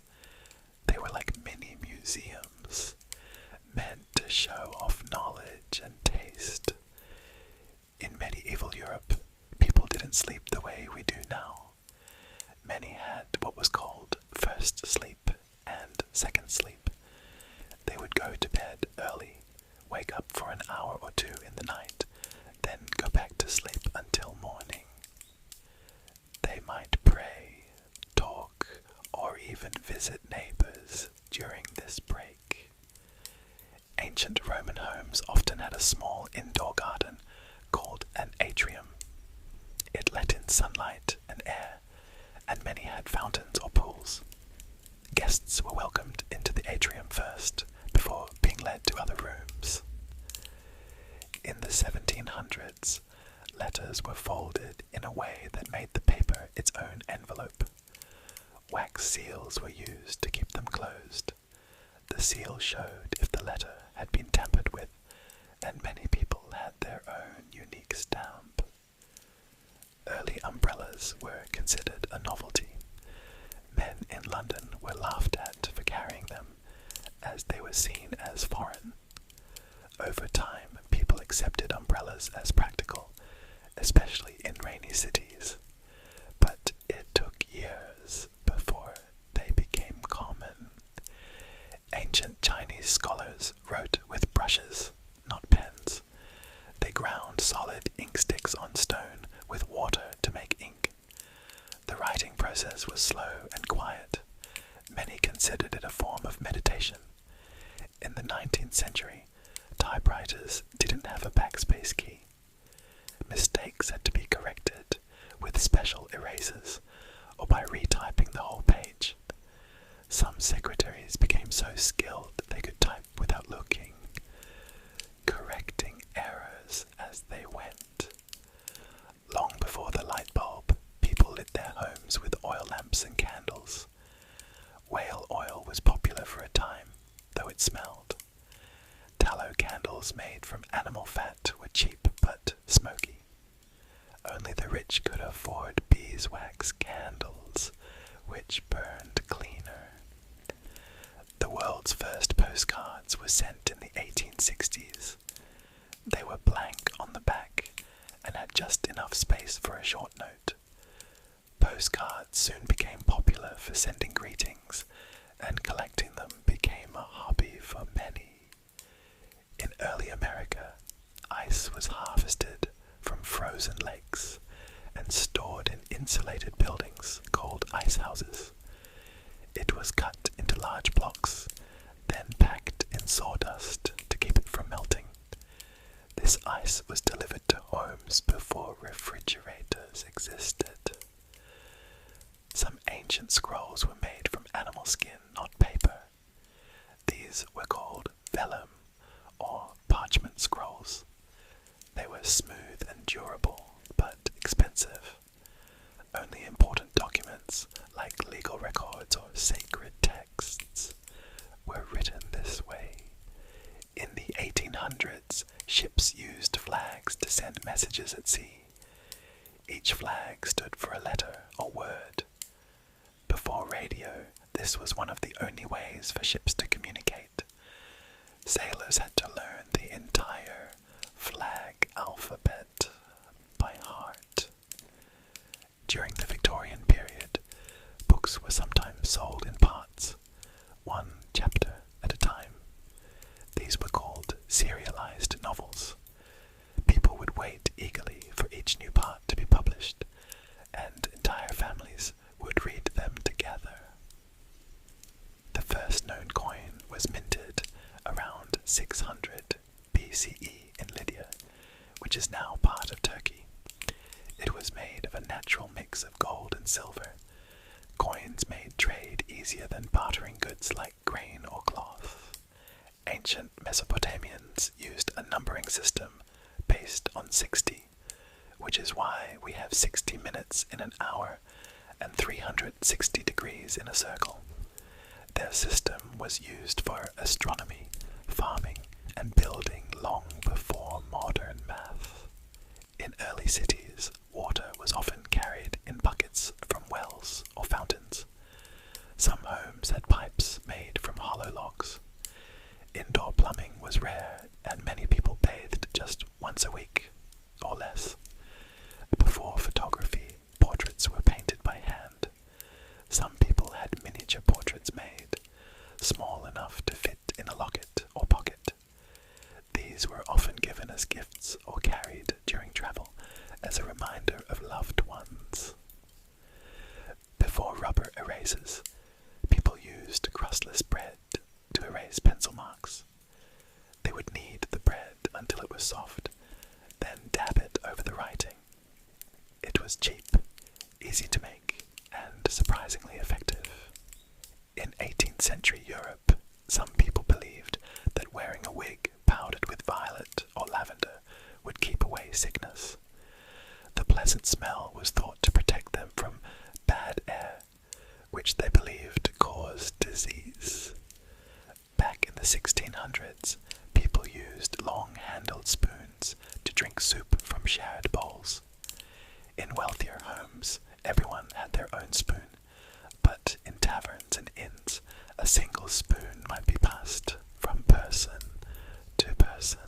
Speaker 1: They were like mini museums, meant to show off knowledge and taste. In medieval Europe, people didn't sleep the way we do now. Many had what was called first sleep and second sleep. They would go to bed early, wake up for an hour or two in the night, then go back to sleep until morning. They might pray, talk, or even visit neighbors during this break. Ancient Roman homes often had a small indoor garden called an atrium. It let in sunlight and air, and many had fountains or pools. Guests were welcomed into the atrium first, before being led to other rooms. In the 1700s, letters were folded in a way that made the paper paper its own envelope. Wax seals were used to keep them closed. The seal showed if the letter had been tampered with, and many people had their own unique stamp. Early umbrellas were considered a novelty. Men in London were laughed at for carrying them, as they were seen as foreign. Over time, people accepted umbrellas as practical, especially in rainy cities, but it took years before they became common. Ancient Chinese scholars wrote with brushes, not pens. They ground solid ink sticks on stone with water to make ink. The writing process was slow and quiet. Many considered it a form of meditation. In the 19th century, typewriters didn't have a backspace key. Mistakes had to be corrected with special erasers or by retyping the whole page. Some secretaries became so skilled they could type without looking, correcting errors as they went. Long before the light bulb, people lit their homes with oil lamps and candles. Whale oil was popular for a time, though it smelled. Tallow candles made from animal fat were cheap but smoky. Only the rich could afford beeswax candles, which burned cleaner. The world's first postcards were sent in the 1860s. They were blank on the back and had just enough space for a short note. Postcards soon became popular for sending greetings, and collecting them became a hobby for many. In early America, ice was harvested from frozen lakes and stored in insulated buildings called ice houses. It was cut into large blocks, then packed in sawdust to keep it from melting. This ice was delivered to homes before refrigerators existed. Some ancient scrolls were made from animal skin, not paper. These were called vellum, or parchment scrolls. They were smooth and durable, but expensive. Only important documents, like legal records or sacred texts, were written this way. In the 1800s, ships used flags to send messages at sea. Each flag stood for a letter or word. Before radio, this was one of the only ways for ships to communicate. Sailors had to learn the entire flag alphabet by heart. During the Victorian period, books were sometimes sold in parts, one chapter at a time. These were called serialized novels. People would wait eagerly for each new part to be published, and entire families would read them together. The first known coin was minted around 600 BCE in Lydia, which is now part of Turkey. It was made of a natural mix of gold and silver. Coins made trade easier than bartering goods like grain or cloth. Ancient Mesopotamians used a numbering system based on 60, which is why we have 60 minutes in an hour and 360 degrees in a circle. Their system was used for astronomy, farming, and building long before modern math. In early cities, water was often carried in buckets from wells or fountains. Some homes had pipes made from hollow logs. Indoor plumbing was rare, and many people bathed just once a week, or less. Before photography, portraits were painted by hand. Some people had miniature portraits made, small enough to fit in a locket or pocket. These were often given as gifts or carried during travel as a reminder of loved ones. Before rubber erasers, people used crustless bread to erase pencil marks. They would knead the bread until it was soft, then dab it over the writing. It was cheap, easy to make, and surprisingly effective. In 18th century Europe, some people believed that wearing a wig powdered with violet or lavender would keep away sickness. The pleasant smell was thought to protect them from bad air, which they believed caused disease. Back in the 1600s, people used long-handled spoons to drink soup from shared bowls. In wealthier homes, everyone had their own spoon, but in taverns and inns, a single spoon might be passed from person to person.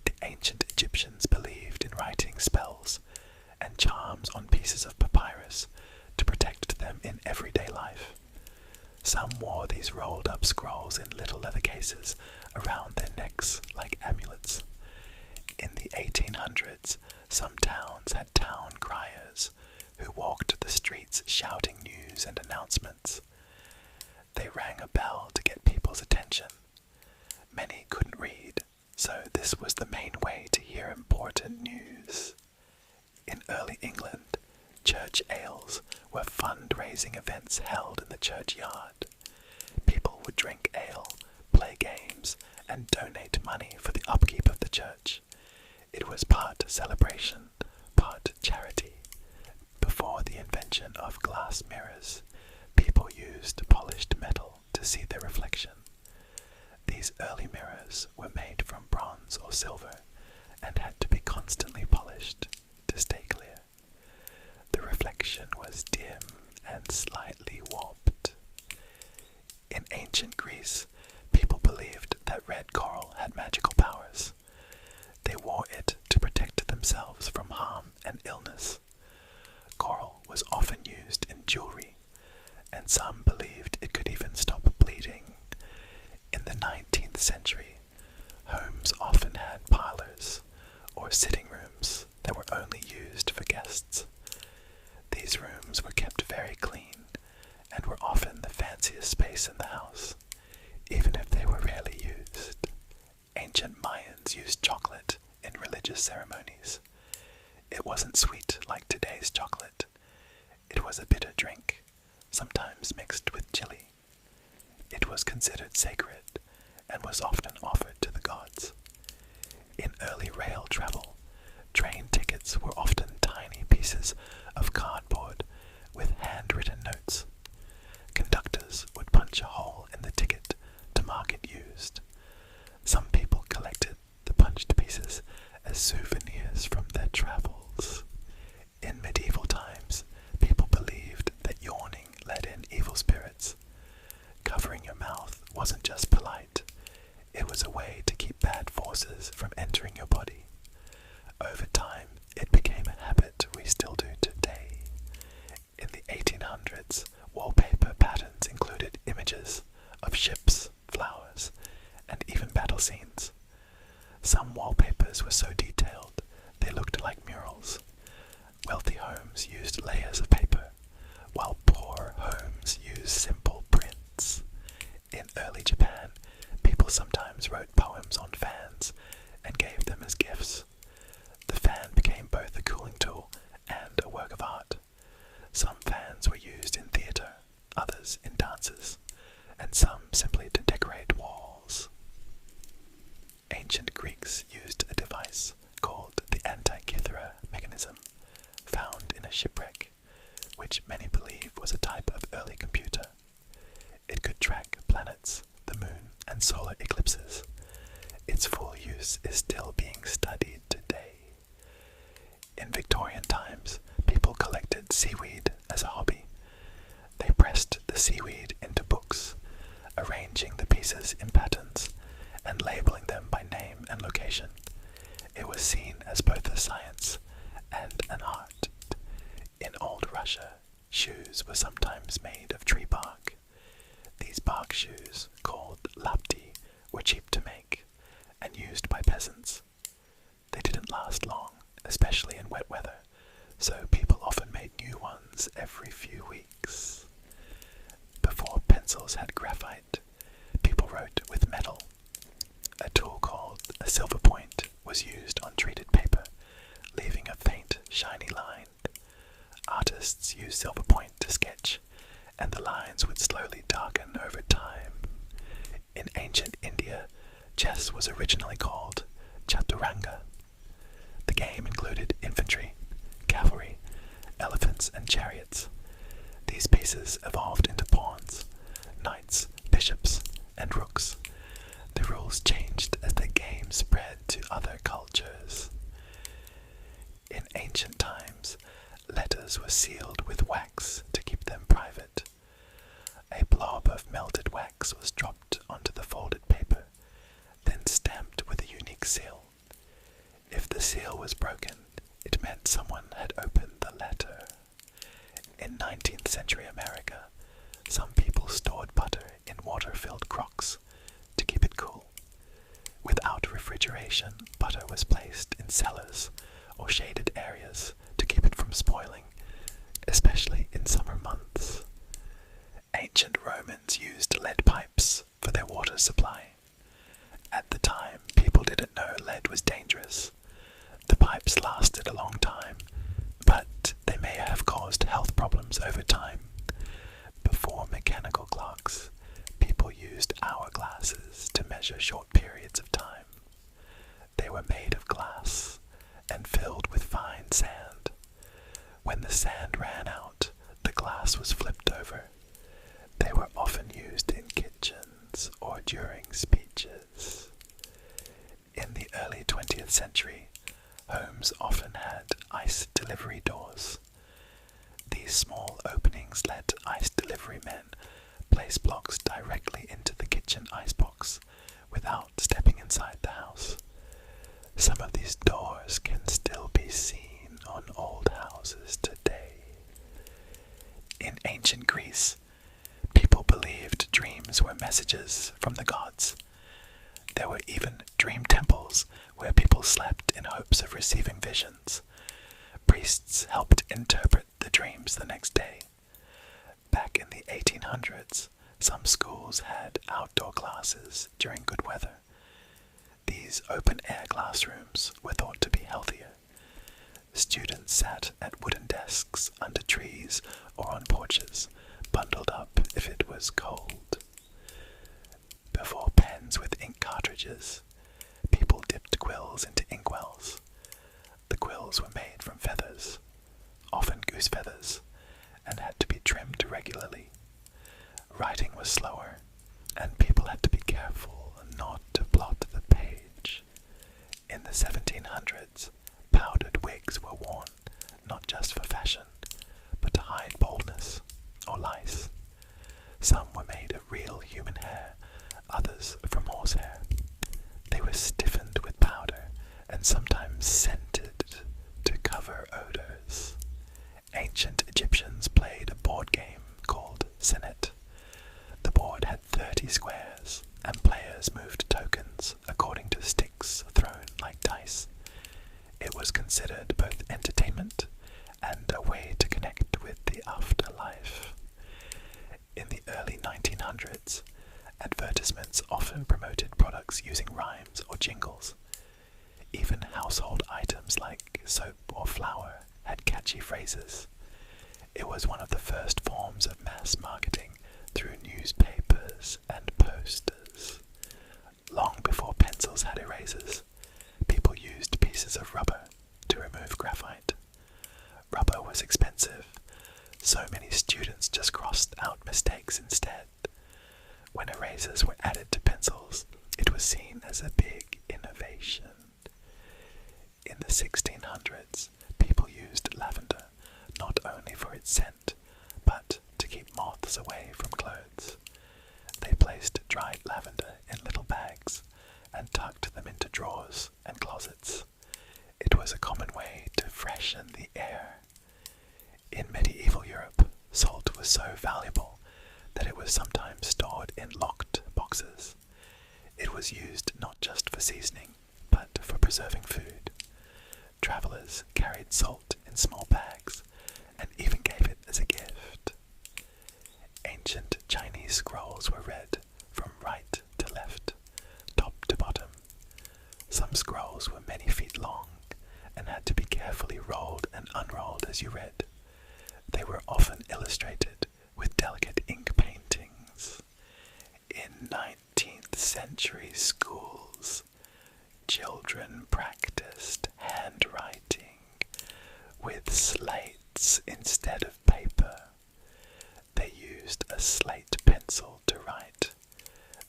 Speaker 1: The ancient Egyptians believed in writing spells and charms on pieces of papyrus to protect them in everyday life. Some wore these rolled-up scrolls in little leather cases around their necks like amulets. In the 1800s, some towns had town criers who walked the streets shouting news and announcements. They rang a bell to get people's attention. Many couldn't read, so this was the main way to hear important news. In early England, church ales were fundraising events held in the churchyard. People would drink ale, play games, and donate money for the upkeep of the church. It was part celebration, part charity. Before the invention of glass mirrors, people used polished metal to see their reflection. These early mirrors were made from bronze or silver and had to be constantly polished to stay clear. The reflection was dim and slightly warped. In ancient Greece, people believed that red coral had magical powers. They wore it to protect themselves from harm and illness. Coral was often used in jewelry, and some believed it could even stop bleeding. In the 19th century, homes often had parlors or sitting rooms that were only used for guests. These rooms were kept very clean and were often the fanciest space in the house, even if they were rarely used. Ancient Mayans used chocolate in religious ceremonies. It wasn't sweet like today's chocolate. It was a bitter drink, sometimes mixed with chili. It was considered sacred and was often offered to the gods. In early rail travel, train tickets were often tiny pieces of cardboard with handwritten notes. Conductors would punch a hole in the ticket to mark it used. Some people collected the punched pieces as souvenirs from their travels. In medieval times, people believed that yawning let in evil spirits. Covering your mouth wasn't just polite, it was a way to keep bad forces from entering your body. Over time, it became a habit we still do today. In the 1800s, wallpaper patterns included images of ships, flowers, and even battle scenes. Some wallpapers were so detailed they looked like murals. Wealthy homes used layers of paper, while poor homes used simple prints. In early Japan, people sometimes wrote poems on fans and gave them as gifts. The fan became both a cooling tool and a work of art. Some fans were used in theatre, others in dances, and some simply to decorate walls. Ancient Greeks used a device called the Antikythera mechanism, found in a shipwreck, which many believe was a type of early computer. It could track planets, the moon, and solar eclipses. Its full use is still being studied today. In Victorian times, people collected seaweed as a hobby. They pressed the seaweed into books, arranging the pieces in patterns and labeling them by name and location. It was seen as both a science and an art. In old Russia, shoes were sometimes made of tree bark. These bark shoes, called lapti, were cheap to make and used by peasants. They didn't last long, especially in wet weather, so people often made new ones every few weeks. Before pencils had graphite, people wrote with metal. A tool called a silver point was used on treated paper, leaving a faint, shiny line. Artists used silver point to sketch, and the lines would slowly darken over time. In ancient India, chess was originally called chaturanga. The game included infantry, cavalry, elephants, and chariots. These pieces evolved into pawns, knights, bishops, and rooks. The rules changed as the game spread to other cultures. In ancient times, letters were sealed with wax to keep them private. A blob of melted wax was dropped onto the folded paper, then stamped with a unique seal. If the seal was broken, it meant someone had opened the letter. In 19th century America, some people stored butter in water-filled crocks to keep it cool. Without refrigeration, butter was placed in cellars or shaded areas to keep it from spoiling, especially in summer months. Ancient Romans used lead pipes for their water supply. At the time, people didn't know lead was dangerous. The pipes lasted a long time, but they may have caused health problems over time. Before mechanical clocks, people used hourglasses to measure short periods of time. They were made of glass and filled with fine sand. When the sand ran out, the glass was flipped over. They were often used in kitchens or during speeches. In the early 20th century, homes often had ice delivery doors. These small openings let ice delivery men place blocks directly into the kitchen icebox without stepping inside the house. Some of these doors can still be seen on old houses today. In ancient Greece, people believed dreams were messages from the gods. There were even dream temples where people slept in hopes of receiving visions. Priests helped interpret the dreams the next day. Back in the 1800s, some schools had outdoor classes during good weather. These open-air classrooms were thought to be healthier. Students sat at wooden desks under trees or on porches, bundled up if it was cold. Before pens with ink cartridges, people dipped quills into inkwells. The quills were made from feathers, often goose feathers, and had to be trimmed regularly. Writing was slower, and people had to be careful not to blot the page. In the 1700s, powdered wigs were worn, not just for fashion, but to hide baldness or lice. Some were made of real human hair, others from horsehair. They were stiffened with powder and sometimes scented to cover odors. Ancient Egyptians played a board game called senet. The board had 30 squares, and players moved tokens according to sticks thrown like dice. It was considered both entertainment and a way to connect with the afterlife. In the early 1900s, advertisements often promoted products using rhymes or jingles. Even household items like soap or flour had catchy phrases. It was one of the first forms of mass marketing through newspapers and posters. Long before pencils had erasers, people used pieces of rubber to remove graphite. Rubber was expensive, so many students just crossed out mistakes instead. When erasers were added to pencils, it was seen as a big innovation. In the 1600s, people used lavender not only for its scent, but to keep moths away from clothes. They placed dried lavender in little bags and tucked them into drawers and closets. It was a common way to freshen the air. In medieval Europe, salt was so valuable that it was sometimes stored in locked boxes. It was used not just for seasoning, but for preserving food. Travelers carried salt in small bags and even gave it as a gift. Ancient Chinese scrolls were read from right to left, top to bottom. Some scrolls were many feet long and had to be carefully rolled and unrolled as you read. They were often illustrated with delicate ink paintings. In 19th century schools, children practiced handwriting with slates instead of paper. They used a slate pencil to write,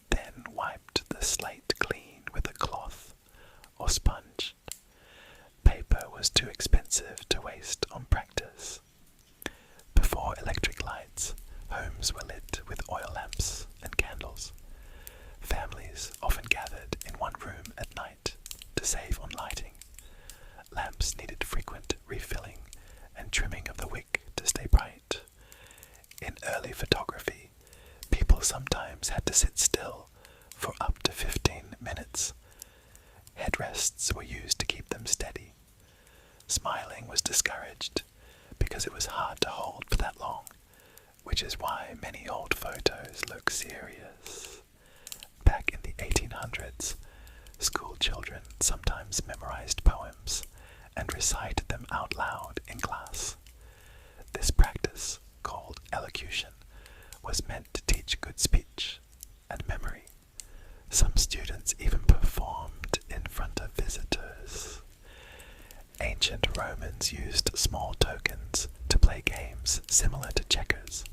Speaker 1: then wiped the slate clean with a cloth or sponge. Paper was too expensive to waste on practice. Before electric lights, homes were lit with oil lamps and candles. Families often gathered in one room at night to save on lighting. Lamps needed frequent refilling and trimming of the wick to stay bright. In early photography, people sometimes had to sit still for up to 15 minutes. Headrests were used to keep them steady. Smiling was discouraged because it was hard to hold for that long, which is why many old photos look serious. Back in the 1800s, school children sometimes memorized poems and recited them out loud in class. This practice, called elocution, was meant to teach good speech and memory. Some students even performed in front of visitors. Ancient Romans used small tokens to play games similar to checkers.